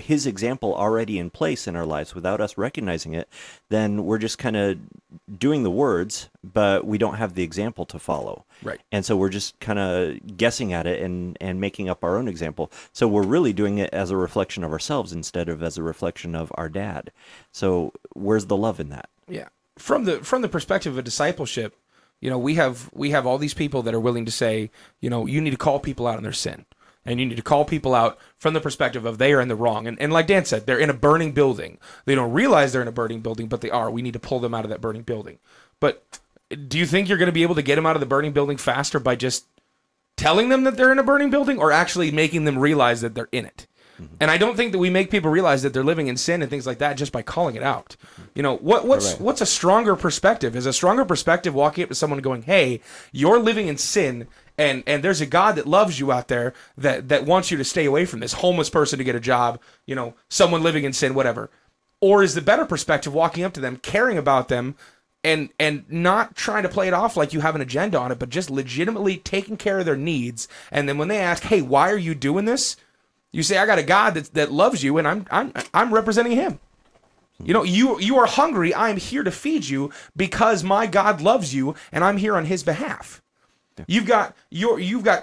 his example already in place in our lives, without us recognizing it, then we're just kind of doing the words, but we don't have the example to follow. Right. And so we're just kind of guessing at it and making up our own example. So we're really doing it as a reflection of ourselves instead of as a reflection of our dad. So where's the love in that? Yeah. From the perspective of discipleship, you know, we have all these people that are willing to say, you know, you need to call people out on their sin. And you need to call people out from the perspective of they are in the wrong. And like Dan said, they're in a burning building. They don't realize they're in a burning building, but they are. We need to pull them out of that burning building. But do you think you're going to be able to get them out of the burning building faster by just telling them that they're in a burning building, or actually making them realize that they're in it? And I don't think that we make people realize that they're living in sin and things like that just by calling it out. You know, what's a stronger perspective? Is a stronger perspective walking up to someone and going, hey, you're living in sin, and there's a God that loves you out there that wants you to stay away from this. Homeless person to get a job, you know, someone living in sin, whatever. Or is the better perspective walking up to them, caring about them, and not trying to play it off like you have an agenda on it, but just legitimately taking care of their needs. And then when they ask, hey, why are you doing this? You say, I got a God that loves you, and I'm representing him. You know, you are hungry. I'm here to feed you because my God loves you, and I'm here on his behalf. You've got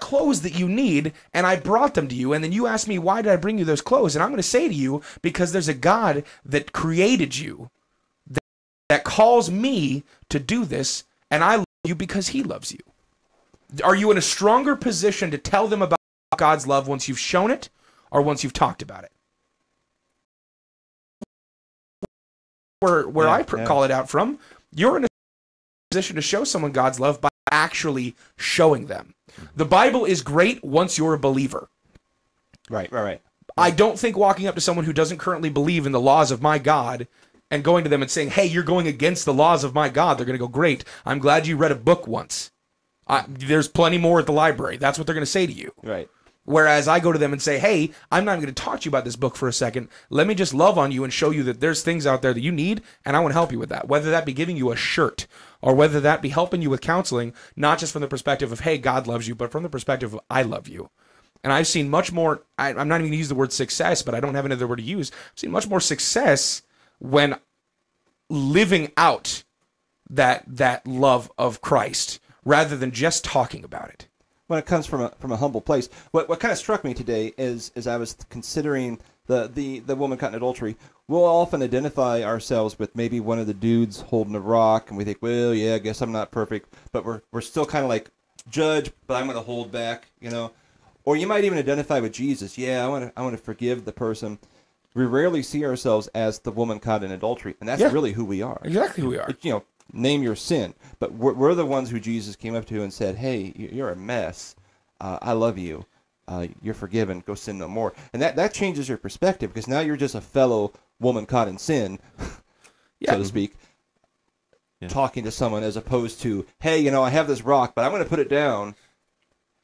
clothes that you need, and I brought them to you. And then you ask me, why did I bring you those clothes? And I'm going to say to you, because there's a God that created you, that calls me to do this, and I love you because he loves you. Are you in a stronger position to tell them about God's love once you've shown it, or once you've talked about it? where Yeah, I yeah. call it out from. You're in a position to show someone God's love by actually showing them. The Bible is great once you're a believer. Right. I don't think walking up to someone who doesn't currently believe in the laws of my God and going to them and saying, hey, you're going against the laws of my God, they're going to go, great, I'm glad you read a book once. There's plenty more at the library. That's what they're going to say to you. Right. Whereas I go to them and say, hey, I'm not even going to talk to you about this book for a second. Let me just love on you and show you that there's things out there that you need, and I want to help you with that. Whether that be giving you a shirt or whether that be helping you with counseling, not just from the perspective of, hey, God loves you, but from the perspective of, I love you. And I've seen much more, I'm not even going to use the word success, but I don't have another word to use. I've seen much more success when living out that love of Christ rather than just talking about it. When it comes from a humble place, what kind of struck me today is as I was considering the woman caught in adultery, we'll often identify ourselves with maybe one of the dudes holding a rock, and we think, well, yeah, I guess I'm not perfect, but we're still kind of like judge, but I'm going to hold back, you know. Or you might even identify with Jesus. Yeah, I want to forgive the person. We rarely see ourselves as the woman caught in adultery, and that's really who we are. Exactly who we are. You know, name your sin. But we're the ones who Jesus came up to and said, hey, you're a mess. I love you. You're forgiven. Go sin no more. And that changes your perspective, because now you're just a fellow woman caught in sin, so to speak, talking to someone, as opposed to, hey, you know, I have this rock, but I'm going to put it down.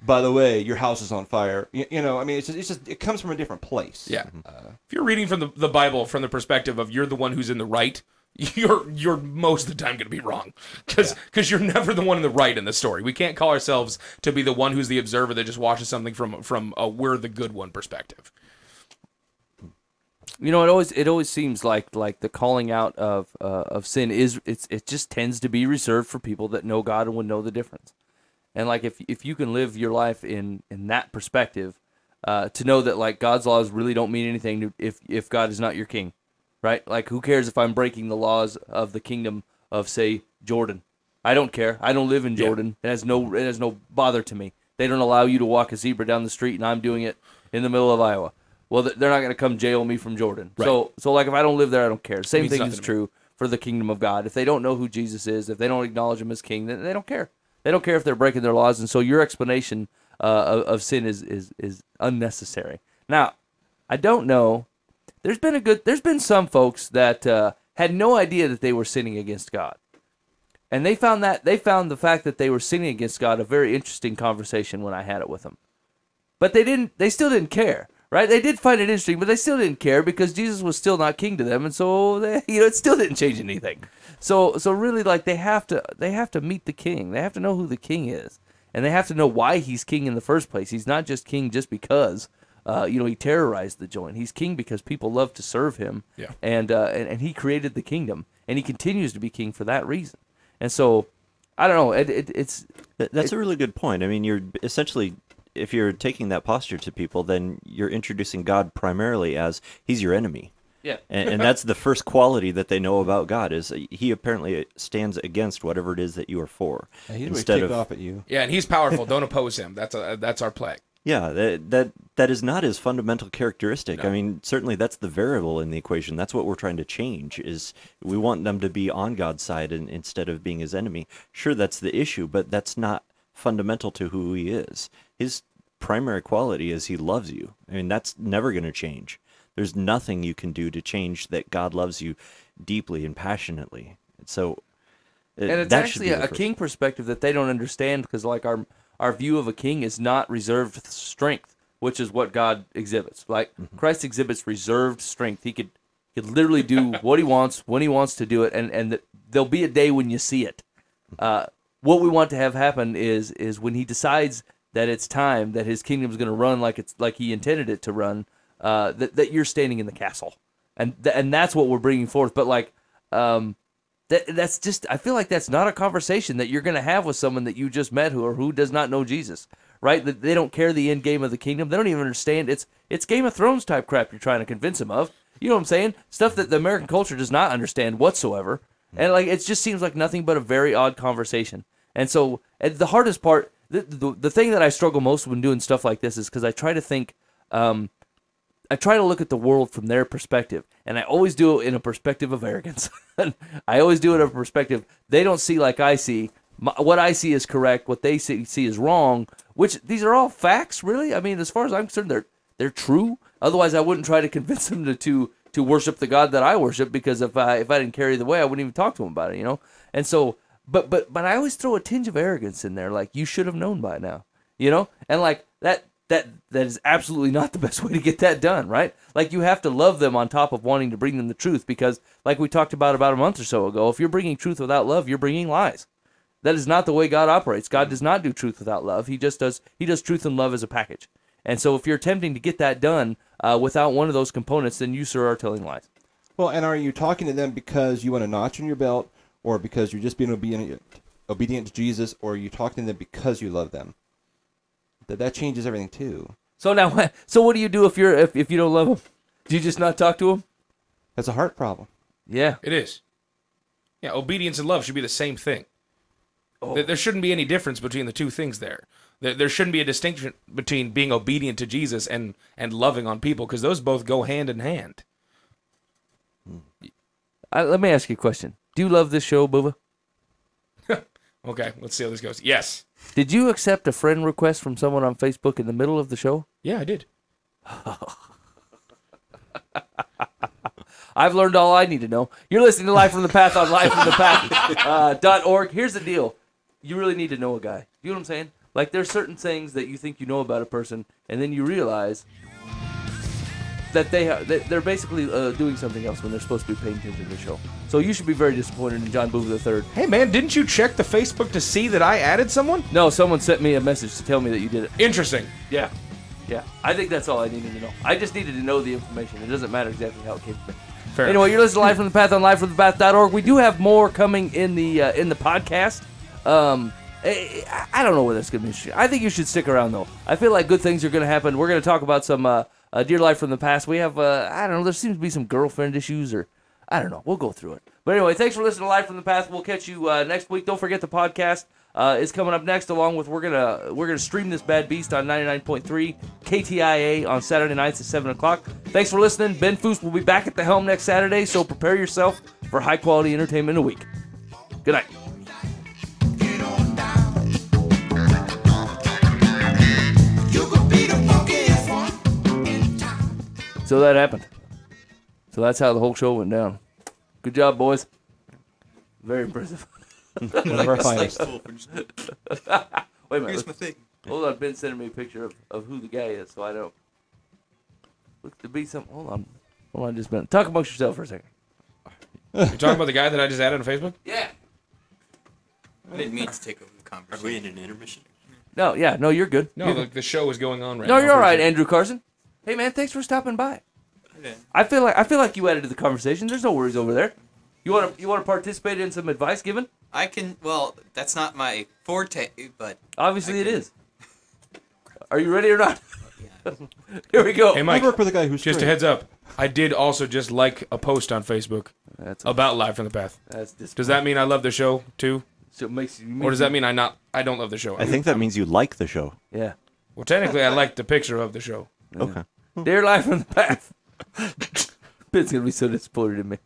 By the way, your house is on fire. You know, I mean, it's just it comes from a different place. Yeah. If you're reading from the Bible from the perspective of you're the one who's in the right, you're most of the time going to be wrong, because you're never the one in the right in the story. We can't call ourselves to be the one who's the observer that just watches something from a we're the good one perspective. You know, it always seems like the calling out of sin it just tends to be reserved for people that know God and would know the difference. And like if you can live your life in that perspective, to know that like God's laws really don't mean anything if God is not your king, right? Like who cares if I'm breaking the laws of the kingdom of, say, Jordan? I don't care. I don't live in Jordan. It has no bother to me. They don't allow you to walk a zebra down the street, and I'm doing it in the middle of Iowa. Well, they're not going to come jail me from Jordan. Right. So like if I don't live there, I don't care. Same thing is true for the kingdom of God. If they don't know who Jesus is, if they don't acknowledge him as king, then they don't care. They don't care if they're breaking their laws, and so your explanation of sin is unnecessary. Now, I don't know. There's been some folks that had no idea that they were sinning against God, and they found the fact that they were sinning against God a very interesting conversation when I had it with them. But they still didn't care, right? They did find it interesting, but they still didn't care because Jesus was still not king to them, and so it still didn't change anything. So really, like they have to meet the king. They have to know who the king is, and they have to know why he's king in the first place. He's not just king just because he terrorized the joint. He's king because people love to serve him, and he created the kingdom, and he continues to be king for that reason. And so, I don't know. That's a really good point. I mean, you're essentially, if you're taking that posture to people, then you're introducing God primarily as he's your enemy. Yeah. And that's the first quality that they know about God, is he apparently stands against whatever it is that you are for. Yeah, he's instead of off at you. Yeah, and he's powerful. Don't oppose him. That's our plague. Yeah, that is not his fundamental characteristic. No. I mean, certainly that's the variable in the equation. That's what we're trying to change, is we want them to be on God's side instead of being his enemy. Sure, that's the issue, but that's not fundamental to who he is. His primary quality is he loves you. I mean, that's never going to change. There's nothing you can do to change that God loves you deeply and passionately. So, and it's actually a king perspective that they don't understand, because like our view of a king is not reserved strength, which is what God exhibits. Like Christ exhibits reserved strength. He could literally do what he wants when he wants to do it, and there'll be a day when you see it. What we want to have happen is when he decides that it's time, that his kingdom is going to run like he intended it to run. That you're standing in the castle, and that's what we're bringing forth. But like, that's just, I feel like that's not a conversation that you're going to have with someone that you just met who does not know Jesus, right? That they don't care the end game of the kingdom. They don't even understand. It's Game of Thrones type crap you're trying to convince them of. You know what I'm saying? Stuff that the American culture does not understand whatsoever, and like it just seems like nothing but a very odd conversation. And so, the hardest part, the thing that I struggle most when doing stuff like this is because I try to think. I try to look at the world from their perspective, and I always do it in a perspective of arrogance. I always do it in a perspective they don't see like I see. What I see is correct. What they see is wrong. Which these are all facts, really. I mean, as far as I'm concerned, they're true. Otherwise, I wouldn't try to convince them to worship the God that I worship, because if I didn't carry the way, I wouldn't even talk to them about it, you know. And so, but I always throw a tinge of arrogance in there, like, you should have known by now, you know. And like that is absolutely not the best way to get that done, right? Like, you have to love them on top of wanting to bring them the truth, because like we talked about a month or so ago, if you're bringing truth without love, you're bringing lies. That is not the way God operates. God does not do truth without love. He does truth and love as a package. And so if you're attempting to get that done without one of those components, then you, sir, are telling lies. Well, and are you talking to them because you want a notch in your belt, or because you're just being obedient to Jesus, or are you talking to them because you love them? That changes everything too. So now, so what do you do if you don't love them? Do you just not talk to them? That's a heart problem. Yeah, It is. Yeah, obedience and love should be the same thing. Oh. There shouldn't be any difference between the two things there. There shouldn't be a distinction between being obedient to Jesus and loving on people, because those both go hand in hand. Let me ask you a question. Do you love this show, Bubba? Okay, let's see how this goes. Yes. Did you accept a friend request from someone on Facebook in the middle of the show? Yeah, I did. I've learned all I need to know. You're listening to Life from the Path on lifefromthepath.org. Here's the deal. You really need to know a guy. You know what I'm saying? Like, there's certain things that you think you know about a person, and then you realize that they're basically doing something else when they're supposed to be paying attention to the show. So you should be very disappointed in John Boover III. Hey, man, didn't you check the Facebook to see that I added someone? No, someone sent me a message to tell me that you did it. Interesting. Yeah. I think that's all I needed to know. I just needed to know the information. It doesn't matter exactly how it came to me. Fair Anyway, you're listening to Life from the Path on lifefromthepath.org. We do have more coming in the podcast. I don't know where that's going to be. I think you should stick around, though. I feel like good things are going to happen. We're going to talk about some Dear Life from the Past. We have, I don't know, there seems to be some girlfriend issues, or I don't know. We'll go through it. But anyway, thanks for listening to Life from the Past. We'll catch you next week. Don't forget the podcast is coming up next, along with we're gonna stream this bad beast on 99.3 KTIA on Saturday nights at 7 o'clock. Thanks for listening. Ben Foose will be back at the helm next Saturday, so prepare yourself for high-quality entertainment in a week. Good night. So that happened. So that's how the whole show went down. Good job, boys. Very impressive. One of our finest. Wait a minute. Here's my thing. Hold on. Ben's sending me a picture of who the guy is, so I know. Looks to be some. Hold on just a minute. Talk amongst yourself for a second. You're talking about the guy that I just added on Facebook? Yeah. I didn't mean to take over the conversation. Are we in an intermission? No, you're good. No, the show is going on right No, now. you're all right, Andrew Carson. Hey, man, thanks for stopping by. Okay. I feel like you added to the conversation. There's no worries over there. You want to participate in some advice given? I can. Well, that's not my forte, but Obviously, I it can- is. Are you ready or not? Yeah. Here we go. Hey, I Mike, work with a guy who's just a straight. heads up. I did also just like a post on Facebook That's about Live from the Path. Does that mean I love the show, too? So it makes you? Or does that mean I don't love the show? I think that means you like the show. Yeah. Well, technically, I like the picture of the show. Okay. Dear Life from the Path. Ben's gonna be so disappointed in me.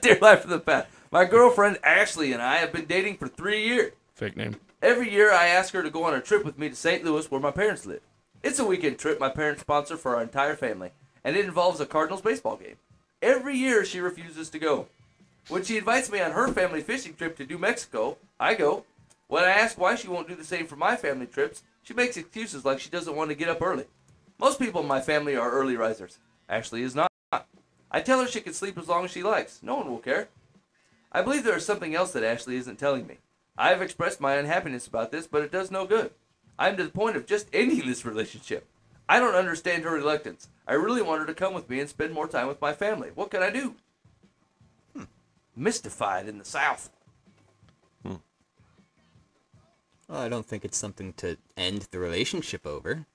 Dear Life from the Path. My girlfriend Ashley and I have been dating for 3 years. Fake name. Every year I ask her to go on a trip with me to St. Louis where my parents live. It's a weekend trip my parents sponsor for our entire family, and it involves a Cardinals baseball game. Every year she refuses to go. When she invites me on her family fishing trip to New Mexico, I go. When I ask why she won't do the same for my family trips, she makes excuses like she doesn't want to get up early. Most people in my family are early risers. Ashley is not. I tell her she can sleep as long as she likes. No one will care. I believe there is something else that Ashley isn't telling me. I have expressed my unhappiness about this, but it does no good. I am to the point of just ending this relationship. I don't understand her reluctance. I really want her to come with me and spend more time with my family. What can I do? Mystified in the South. Well, I don't think it's something to end the relationship over.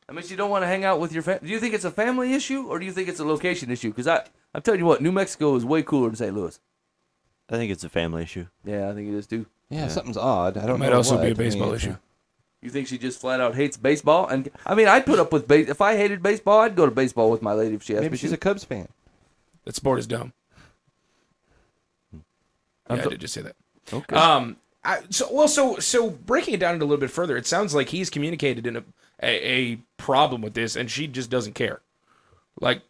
I mean, you don't want to hang out with your family. Do you think it's a family issue, or do you think it's a location issue? Because I'm telling you what, New Mexico is way cooler than St. Louis. I think it's a family issue. Yeah, I think it is too. Yeah, something's odd. I don't know. Might also what. be I a baseball mean, issue. You think she just flat out hates baseball? And I mean, I'd put up with if I hated baseball, I'd go to baseball with my lady if she asked me. Maybe she's a Cubs fan. That sport is dumb. Yeah, I did just say that. Okay. So breaking it down a little bit further, it sounds like he's communicated in a problem with this, and she just doesn't care. Like,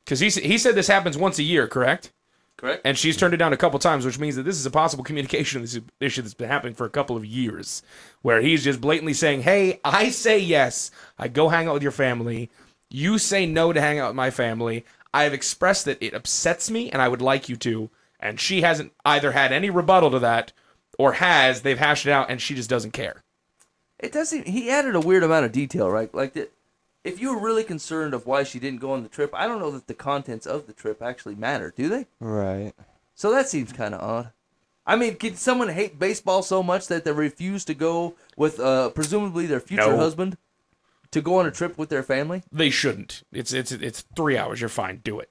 because he said this happens once a year, correct? Correct. And she's turned it down a couple times, which means that this is a possible communication issue that's been happening for a couple of years, where he's just blatantly saying, hey, I say yes, I go hang out with your family. You say no to hang out with my family. I have expressed that it upsets me, and I would like you to. And she hasn't either had any rebuttal to that, or they've hashed it out, and she just doesn't care. It doesn't. He added a weird amount of detail, right? Like that. If you were really concerned of why she didn't go on the trip, I don't know that the contents of the trip actually matter, do they? Right. So that seems kind of odd. I mean, can someone hate baseball so much that they refuse to go with presumably their future husband to go on a trip with their family? They shouldn't. It's 3 hours. You're fine. Do it.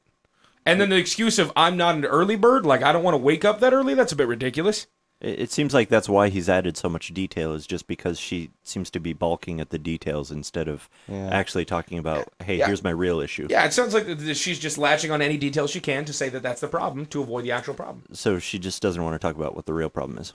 And then the excuse of I'm not an early bird, like I don't want to wake up that early, that's a bit ridiculous. It seems like that's why he's added so much detail, is just because she seems to be balking at the details instead of actually talking about, hey, here's my real issue. Yeah, it sounds like she's just latching on any details she can to say that that's the problem, to avoid the actual problem. So she just doesn't want to talk about what the real problem is.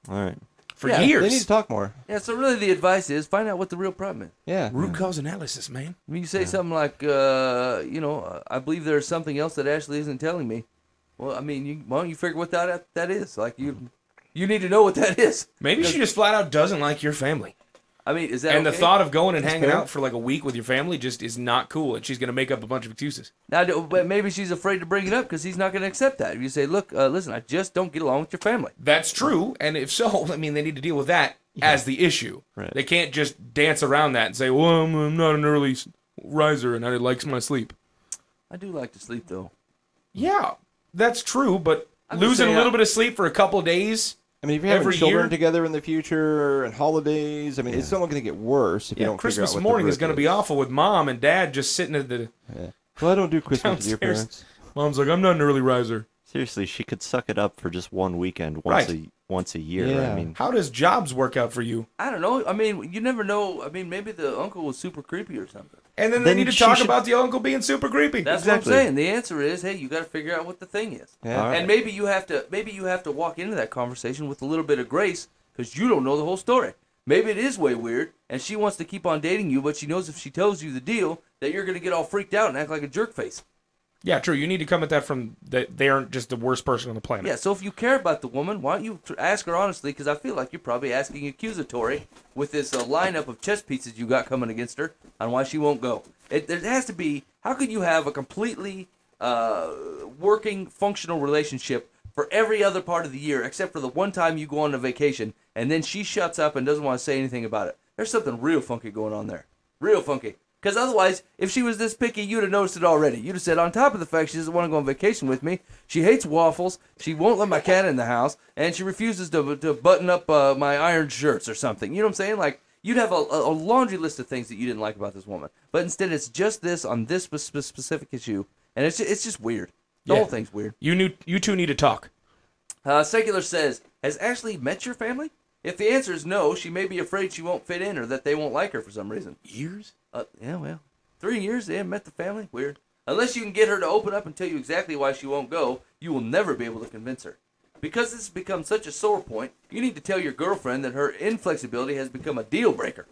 All right. For years. They need to talk more. Yeah, so really the advice is find out what the real problem is. Yeah. Root cause analysis, man. I mean, you say something like, I believe there's something else that Ashley isn't telling me. Well, I mean, why don't you figure what that is? Like, you need to know what that is. Maybe she just flat out doesn't like your family. I mean, is that And okay? the thought of going and hanging out for like a week with your family just is not cool, and she's going to make up a bunch of excuses. Now, but maybe she's afraid to bring it up because he's not going to accept that. If you say, look, listen, I just don't get along with your family. That's true, and if so, I mean, they need to deal with that as the issue. Right. They can't just dance around that and say, well, I'm not an early riser and I like my sleep. I do like to sleep, though. Yeah, that's true, but I'm just losing saying, a little bit of sleep for a couple of days. I mean, if you're having Every children year? together in the future and holidays, I mean, it's only going to get worse if you don't figure Christmas out what morning the is going to root be awful with mom and dad just sitting at the Well, I don't do Christmas with your downstairs. parents. Mom's like, I'm not an early riser. Seriously, she could suck it up for just one weekend Right. once a year. Yeah. I mean, How does jobs work out for you? I don't know. I mean, you never know. I mean, maybe the uncle was super creepy or something. And then they Then need to she talk should- about the uncle being super creepy. That's Exactly. what I'm saying. The answer is, hey, you got to figure out what the thing is. Yeah. All right. And maybe you have to walk into that conversation with a little bit of grace because you don't know the whole story. Maybe it is way weird, and she wants to keep on dating you, but she knows if she tells you the deal that you're going to get all freaked out and act like a jerk face. Yeah, true. You need to come at that from that they aren't just the worst person on the planet. Yeah, so if you care about the woman, why don't you ask her honestly? Because I feel like you're probably asking accusatory with this lineup of chess pieces you got coming against her on why she won't go. There has to be. How could you have a completely working, functional relationship for every other part of the year except for the one time you go on a vacation and then she shuts up and doesn't want to say anything about it? There's something real funky going on there. Real funky. Because otherwise, if she was this picky, you'd have noticed it already. You'd have said, on top of the fact she doesn't want to go on vacation with me, she hates waffles, she won't let my cat in the house, and she refuses to button up my iron shirts or something. You know what I'm saying? Like, you'd have a laundry list of things that you didn't like about this woman. But instead, it's just this on this specific issue, and it's just weird. The whole thing's weird. You two need to talk. Secular says, has Ashley met your family? If the answer is no, she may be afraid she won't fit in or that they won't like her for some reason. Years? Yeah, well, 3 years, they haven't met the family. Weird. Unless you can get her to open up and tell you exactly why she won't go, you will never be able to convince her. Because this has become such a sore point, you need to tell your girlfriend that her inflexibility has become a deal breaker.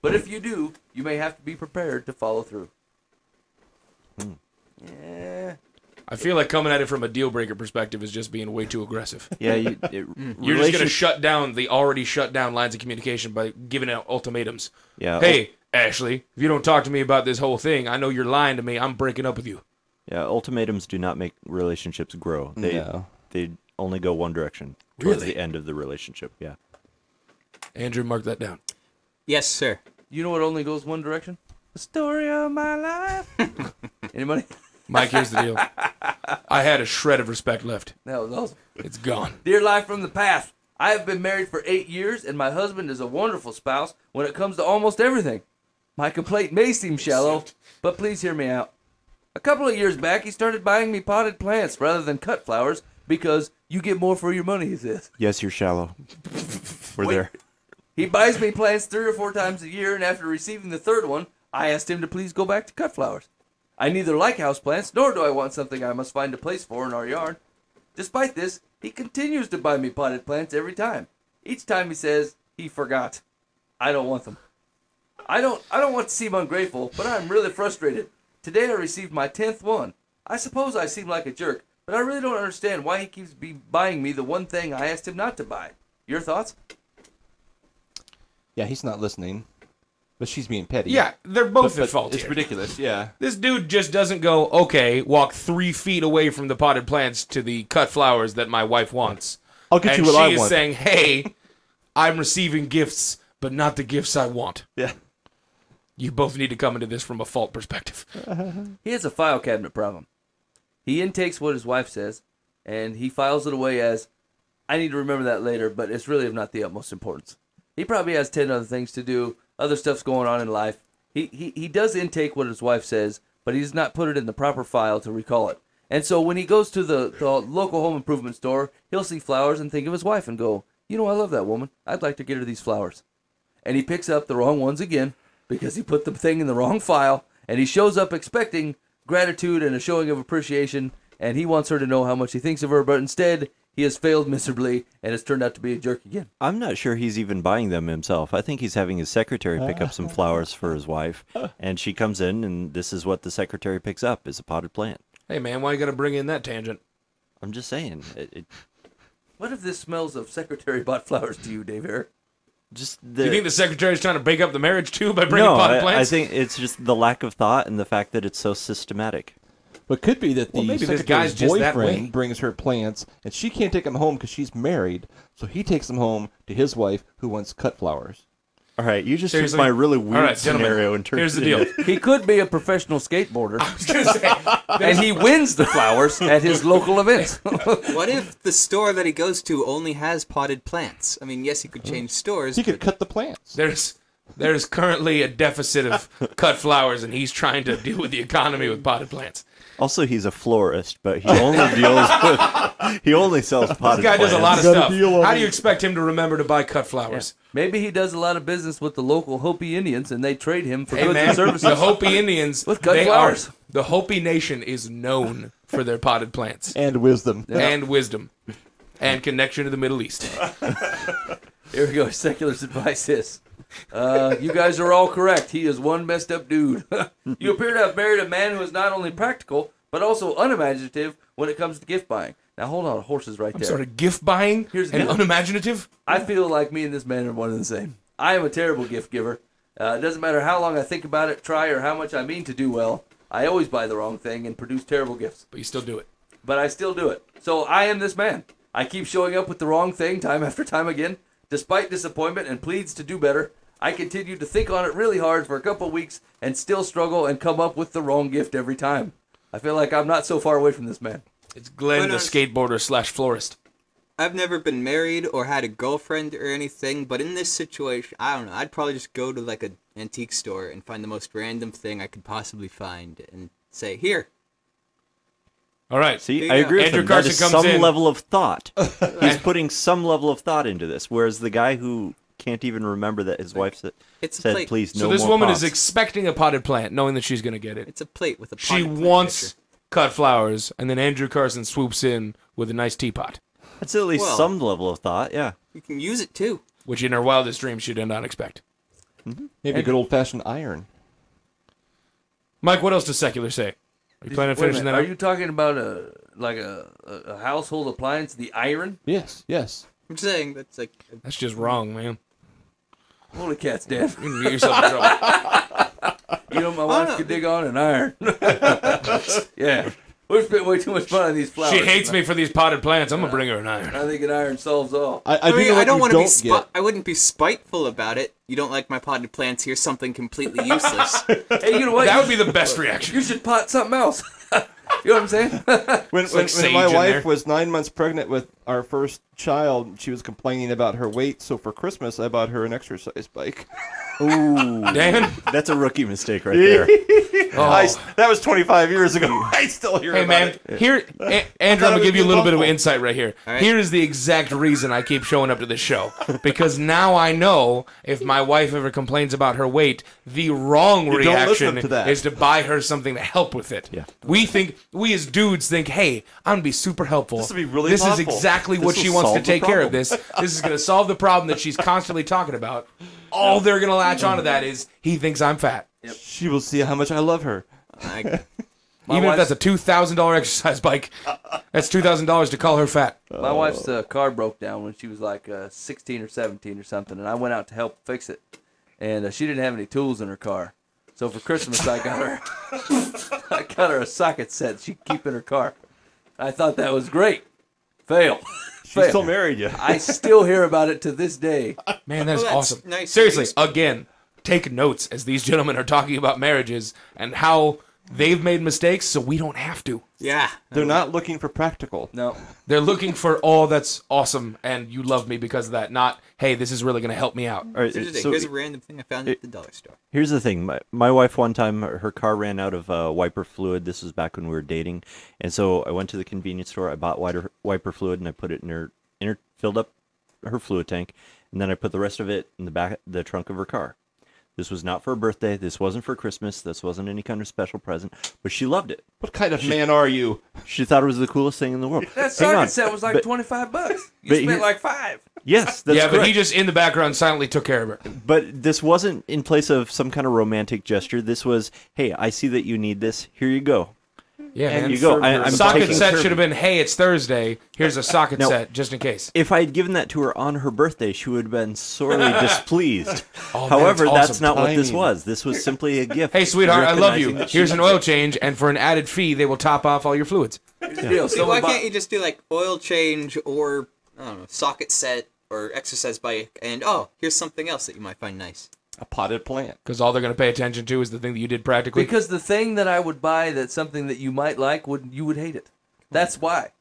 But if you do, you may have to be prepared to follow through. Yeah. I feel like coming at it from a deal breaker perspective is just being way too aggressive. yeah, You're just going to shut down the already shut down lines of communication by giving out ultimatums. Yeah. Hey, Ashley, if you don't talk to me about this whole thing, I know you're lying to me. I'm breaking up with you. Yeah, ultimatums do not make relationships grow. They only go one direction towards Really? the end of the relationship. Yeah. Andrew, mark that down. Yes, sir. You know what only goes one direction? The story of my life. Anybody? Mike, here's the deal. I had a shred of respect left. That was awesome. It's gone. Dear Life from the Past, I have been married for 8 years, and my husband is a wonderful spouse when it comes to almost everything. My complaint may seem shallow, but please hear me out. A couple of years back, he started buying me potted plants rather than cut flowers because you get more for your money, he says. Yes, you're shallow. We're Wait. there. He buys me plants 3 or 4 times a year, and after receiving the third one, I asked him to please go back to cut flowers. I neither like houseplants, nor do I want something I must find a place for in our yard. Despite this, he continues to buy me potted plants every time. Each time he says he forgot. I don't want them. I don't want to seem ungrateful, but I'm really frustrated. Today I received my 10th one. I suppose I seem like a jerk, but I really don't understand why he keeps buying me the one thing I asked him not to buy. Your thoughts? Yeah, he's not listening. But she's being petty. Yeah, they're both But at fault it's here. ridiculous, yeah. This dude just doesn't go, okay, walk 3 feet away from the potted plants to the cut flowers that my wife wants. I'll get and you what I she is want. saying, hey, I'm receiving gifts, but not the gifts I want. Yeah. You both need to come into this from a fault perspective. He has a file cabinet problem. He intakes what his wife says, and he files it away as, I need to remember that later, but it's really of not the utmost importance. He probably has 10 other things to do, other stuff's going on in life. He does intake what his wife says, but he does not put it in the proper file to recall it. And so when he goes to the local home improvement store, he'll see flowers and think of his wife and go, you know, I love that woman. I'd like to get her these flowers. And he picks up the wrong ones again because he put the thing in the wrong file, and he shows up expecting gratitude and a showing of appreciation, and he wants her to know how much he thinks of her, but instead he has failed miserably and has turned out to be a jerk again. I'm not sure he's even buying them himself. I think he's having his secretary pick up some flowers for his wife, and she comes in, and this is what the secretary picks up, is a potted plant. Hey, man, why you got to bring in that tangent? I'm just saying. What if this smells of secretary bought flowers to you, Dave Eric? Just Do you think the secretary's trying to break up the marriage, too, by bringing potted I plants? think it's just the lack of thought and the fact that it's so systematic. But it could be that the maybe this secretary's guy's just that way. boyfriend brings her plants, and she can't take them home because she's married, so he takes them home to his wife, who wants cut flowers. All right, you just Seriously? took my really weird All right, gentlemen, scenario and turned here's the it deal. into- He could be a professional skateboarder, I was going to say, and he wins the flowers at his local events. What if the store that he goes to only has potted plants? I mean, yes, he could change stores. He could but cut the plants. there's currently a deficit of cut flowers, and he's trying to deal with the economy with potted plants. Also, he's a florist, but he only he only sells potted This guy does a lot of Got a stuff. deal on How do it. you expect him to remember to buy cut flowers? Maybe he does a lot of business with the local Hopi Indians, and they trade him for Hey, goods man, and services. the Hopi Indians, With cut they flowers. are, the Hopi Nation is known for their potted plants And wisdom. and wisdom and connection to the Middle East. Here we go. Secular's advice is, you guys are all correct. He is one messed up dude. You appear to have married a man who is not only practical, but also unimaginative when it comes to gift buying. Now, hold on. Horses right there. Sort of gift buying Here's the and deal. unimaginative. I feel like me and this man are one and the same. I am a terrible gift giver. It doesn't matter how long I think about it, try, or how much I mean to do well. I always buy the wrong thing and produce terrible gifts. But you still do it. But I still do it. So I am this man. I keep showing up with the wrong thing time after time again. Despite disappointment and pleads to do better, I continue to think on it really hard for a couple of weeks and still struggle and come up with the wrong gift every time. I feel like I'm not so far away from this man. It's Glenn, Why the not? skateboarder / florist. I've never been married or had a girlfriend or anything, but in this situation, I don't know. I'd probably just go to like an antique store and find the most random thing I could possibly find and say, "Here." All right. See, Yeah. I agree with Andrew him. Carson That is comes some in. level of thought. He's putting some level of thought into this, whereas the guy who can't even remember that his wife It's a said, plate. please, no So this more woman pots. is expecting a potted plant, knowing that she's going to get it. It's a plate with a She potted plant wants picture. cut flowers, and then Andrew Carson swoops in with a nice teapot, That's at least Well- some level of thought, yeah. You can use it too. which in her wildest dreams she did not expect. Maybe a good old-fashioned iron. Mike, what else does secular say? Are you planning on Wait a finishing minute, that are up? you talking about a household appliance, the iron? Yes, yes. I'm saying that's like That's just wrong, man. Holy cats, Dan. You're gonna get yourself in trouble. You know, my wife could dig on an iron. Yeah. We've spent way too much fun on these flowers. She hates me for these potted plants. I'm gonna bring her an iron. I think an iron solves all. I do mean, know what I don't you want to be. get. I wouldn't be spiteful about it. You don't like my potted plants? Here's something completely useless. Hey, you know what? That would be the best reaction. You should pot something else. You know what I'm saying? When like sage my in wife there. was 9 months pregnant with our first child, she was complaining about her weight. So for Christmas, I bought her an exercise bike. Ooh, Dan? that's a rookie mistake right there. That was 25 years ago. I still hear Hey about man, it. here, Andrew, I'm gonna it give you a was little bit of awful. insight right here. right. Here is the exact reason I keep showing up to this show, because now I know if my wife ever complains about her weight, the wrong don't listen reaction to that. is to buy her something to help with it. Yeah. We as dudes think, hey, I'm gonna be super helpful. This will be really This is thoughtful. exactly what This she will wants to solve the take care of. problem. This is gonna solve the problem that she's constantly talking about. All they're gonna latch onto that is he thinks I'm fat. She will see how much I love her. I, Even if that's a $2,000 exercise bike, that's $2,000 to call her fat. My wife's car broke down when she was like 16 or 17 or something, and I went out to help fix it. And she didn't have any tools in her car. So for Christmas, I got her a socket set she could keep in her car. I thought that was great. Fail. She still married you. I still hear about it to this day. Man, that's Well, that's awesome. nice. Seriously, Nice. again, take notes as these gentlemen are talking about marriages and how they've made mistakes so we don't have to. yeah. They're not looking for practical. No. They're looking for, oh, that's awesome, and you love me because of that. Not, hey, this is really going to help me out. All right, Here's a random thing I found at the dollar store. Here's the thing. My wife, one time, her car ran out of wiper fluid. This was back when we were dating. And so I went to the convenience store. I bought wiper fluid, and I put it in her filled up her fluid tank. And then I put the rest of it in the trunk of her car. This was not for her birthday. This wasn't for Christmas. This wasn't any kind of special present. But she loved it. What kind of man are you? She thought it was the coolest thing in the world. That Hang on. socket set was like But- $25. You but spent here- like $5. Yes, that's yeah, but correct. he just, in the background, silently took care of her. But this wasn't in place of some kind of romantic gesture. This was, hey, I see that you need this. Here you go. Yeah, And man. you go. I'm Socket taking set care of should have you. been, hey, it's Thursday. Here's a socket No. set, just in case. If I had given that to her on her birthday, she would have been sorely displeased. Oh, man, However, that's that's awesome. not what this Timing. was. This was simply a gift. Hey, sweetheart, I love you. recognizing that she Here's an loves oil it. change, and for an added fee, they will top off all your fluids. Deal. See, So why can't you just do like oil change or I don't know, socket set or exercise bike and here's something else that you might find nice. A potted plant. Because all they're going to pay attention to is the thing that you did practically. Because the thing that I would buy that's something that you might like, you would hate it. That's why.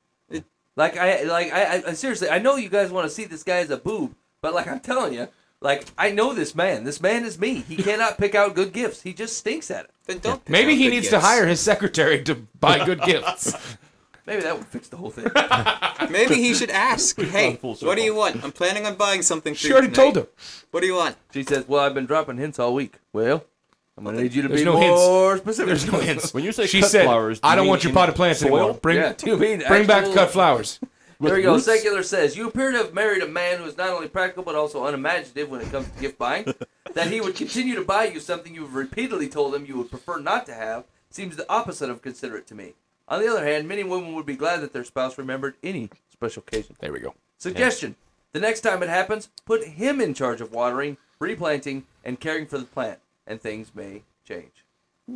I seriously, I know you guys want to see this guy as a boob, but like I'm telling you, like I know this man. This man is me. He cannot pick out good gifts. He just stinks at it. Then don't. pick Maybe out he good needs to gifts. hire his secretary to buy good gifts. Maybe that would fix the whole thing. Maybe he should ask. Hey, full what circle. do you want? I'm planning on buying something for She you already tonight. told him. What do you want? She says, "Well, I've been dropping hints all week." Well, I'm gonna need you to There's be no hints. more specific. There's no hints. When you say She cut said, flowers, do I you don't mean want your in potted plants soil? anymore. Bring Do you mean back actual- cut flowers. There we go. roots? Secular says, you appear to have married a man who is not only practical but also unimaginative when it comes to gift buying. That he would continue to buy you something you have repeatedly told him you would prefer not to have seems the opposite of considerate to me. On the other hand, many women would be glad that their spouse remembered any special occasion. There we go. Suggestion. The next time it happens, put him in charge of watering, replanting, and caring for the plant, and things may change.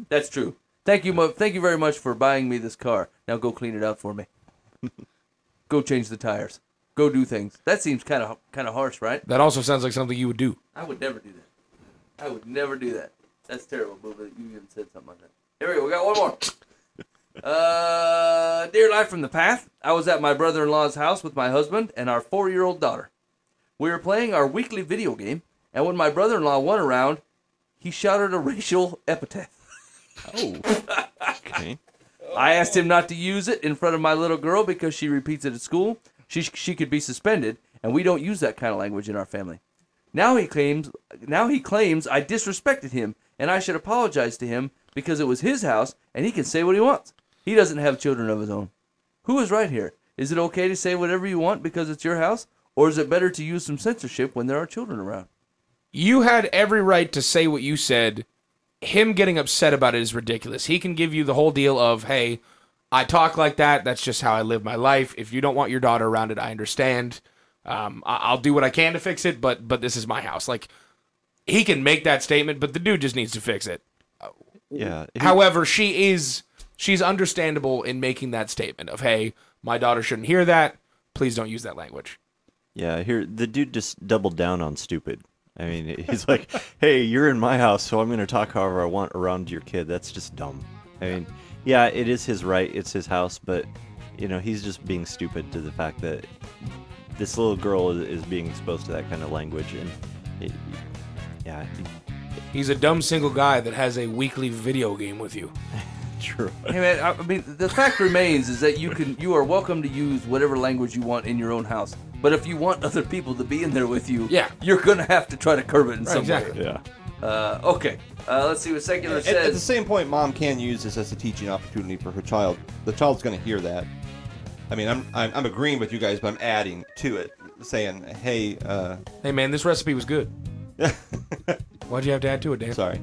That's true. Thank you very much for buying me this car. Now go clean it out for me. Go change the tires. Go do things. That seems kind of harsh, right? That also sounds like something you would do. I would never do that. I would never do that. That's terrible, Boo, that you even said something like that. Here we go. We got one more. Dear Life from the Path, I was at my brother-in-law's house with my husband and our 4-year-old daughter. We were playing our weekly video game, and when my brother-in-law went around, he shouted a racial epithet. Okay. I asked him not to use it in front of my little girl because she repeats it at school. She could be suspended, and we don't use that kind of language in our family. Now he claims I disrespected him, and I should apologize to him because it was his house, and he can say what he wants. He doesn't have children of his own. Who is right here? Is it okay to say whatever you want because it's your house, or is it better to use some censorship when there are children around? You had every right to say what you said. Him getting upset about it is ridiculous. He can give you the whole deal of, hey, I talk like that. That's just how I live my life. If you don't want your daughter around it, I understand. I'll do what I can to fix it, but this is my house. Like, he can make that statement, but the dude just needs to fix it. Yeah. However, she's understandable in making that statement of, hey, my daughter shouldn't hear that. Please don't use that language. Yeah, here the dude just doubled down on stupid. I mean, he's like, "Hey, you're in my house, so I'm going to talk however I want around your kid." That's just dumb. I mean, yeah, it is his right, it's his house, but he's just being stupid to the fact that this little girl is being exposed to that kind of language, and He's a dumb single guy that has a weekly video game with you. True. Hey man, I mean, the fact remains is that you are welcome to use whatever language you want in your own house. But if you want other people to be in there with you, Yeah. you're gonna have to try to curb it in Right, some exactly. way. Yeah. Okay. Let's see what secular At the says. same point, mom can use this as a teaching opportunity for her child. The child's going to hear that. I mean, I'm agreeing with you guys, but I'm adding to it, saying, "Hey, Hey man, this recipe was good. Why'd you have to add to it, Dan? sorry,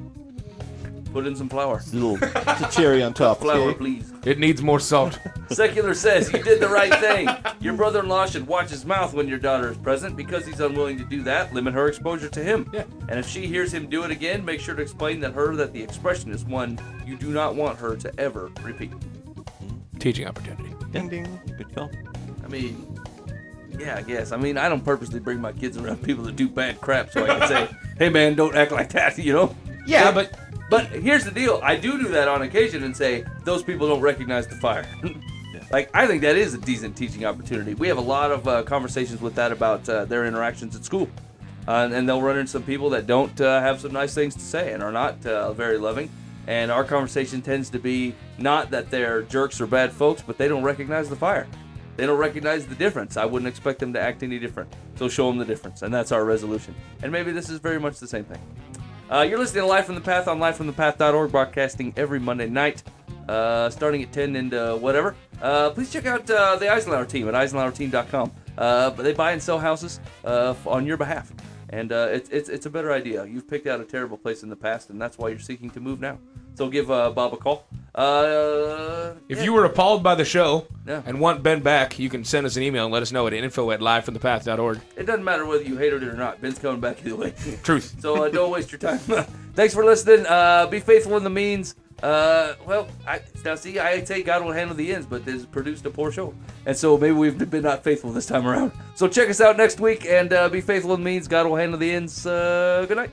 Put in some flour. it's a cherry on top." Flour, okay? please. It needs more salt. Secular says you did the right thing. Your brother-in-law should watch his mouth when your daughter is present. Because he's unwilling to do that, limit her exposure to him. Yeah. And if she hears him do it again, make sure to explain that the expression is one you do not want her to ever repeat. Teaching opportunity. Ding ding. Good call. I mean, yeah, I guess. I mean, I don't purposely bring my kids around people that do bad crap so I can say, hey man, don't act like that, you know? Yeah, but But here's the deal. I do that on occasion and say, those people don't recognize the fire. Like, I think that is a decent teaching opportunity. We have a lot of conversations with that about their interactions at school. And they'll run into some people that don't have some nice things to say and are not very loving. And our conversation tends to be not that they're jerks or bad folks, but they don't recognize the fire. They don't recognize the difference. I wouldn't expect them to act any different. So show them the difference. And that's our resolution. And maybe this is very much the same thing. You're listening to Live from the Path on livefromthepath.org, broadcasting every Monday night, starting at 10 and whatever. Please check out the Eisenhower team at eisenhowerteam.com. But they buy and sell houses on your behalf. And it's a better idea. You've picked out a terrible place in the past, and that's why you're seeking to move now. So give Bob a call. if you were appalled by the show Yeah. and want Ben back, you can send us an email and let us know at info@livefromthepath.org. It doesn't matter whether you hate it or not. Ben's coming back either way. Truth. So don't waste your time. Thanks for listening. Be faithful in the means. I say God will handle the ends, but this produced a poor show. And so maybe we've been not faithful this time around. So check us out next week and be faithful in the means. God will handle the ends. Good night.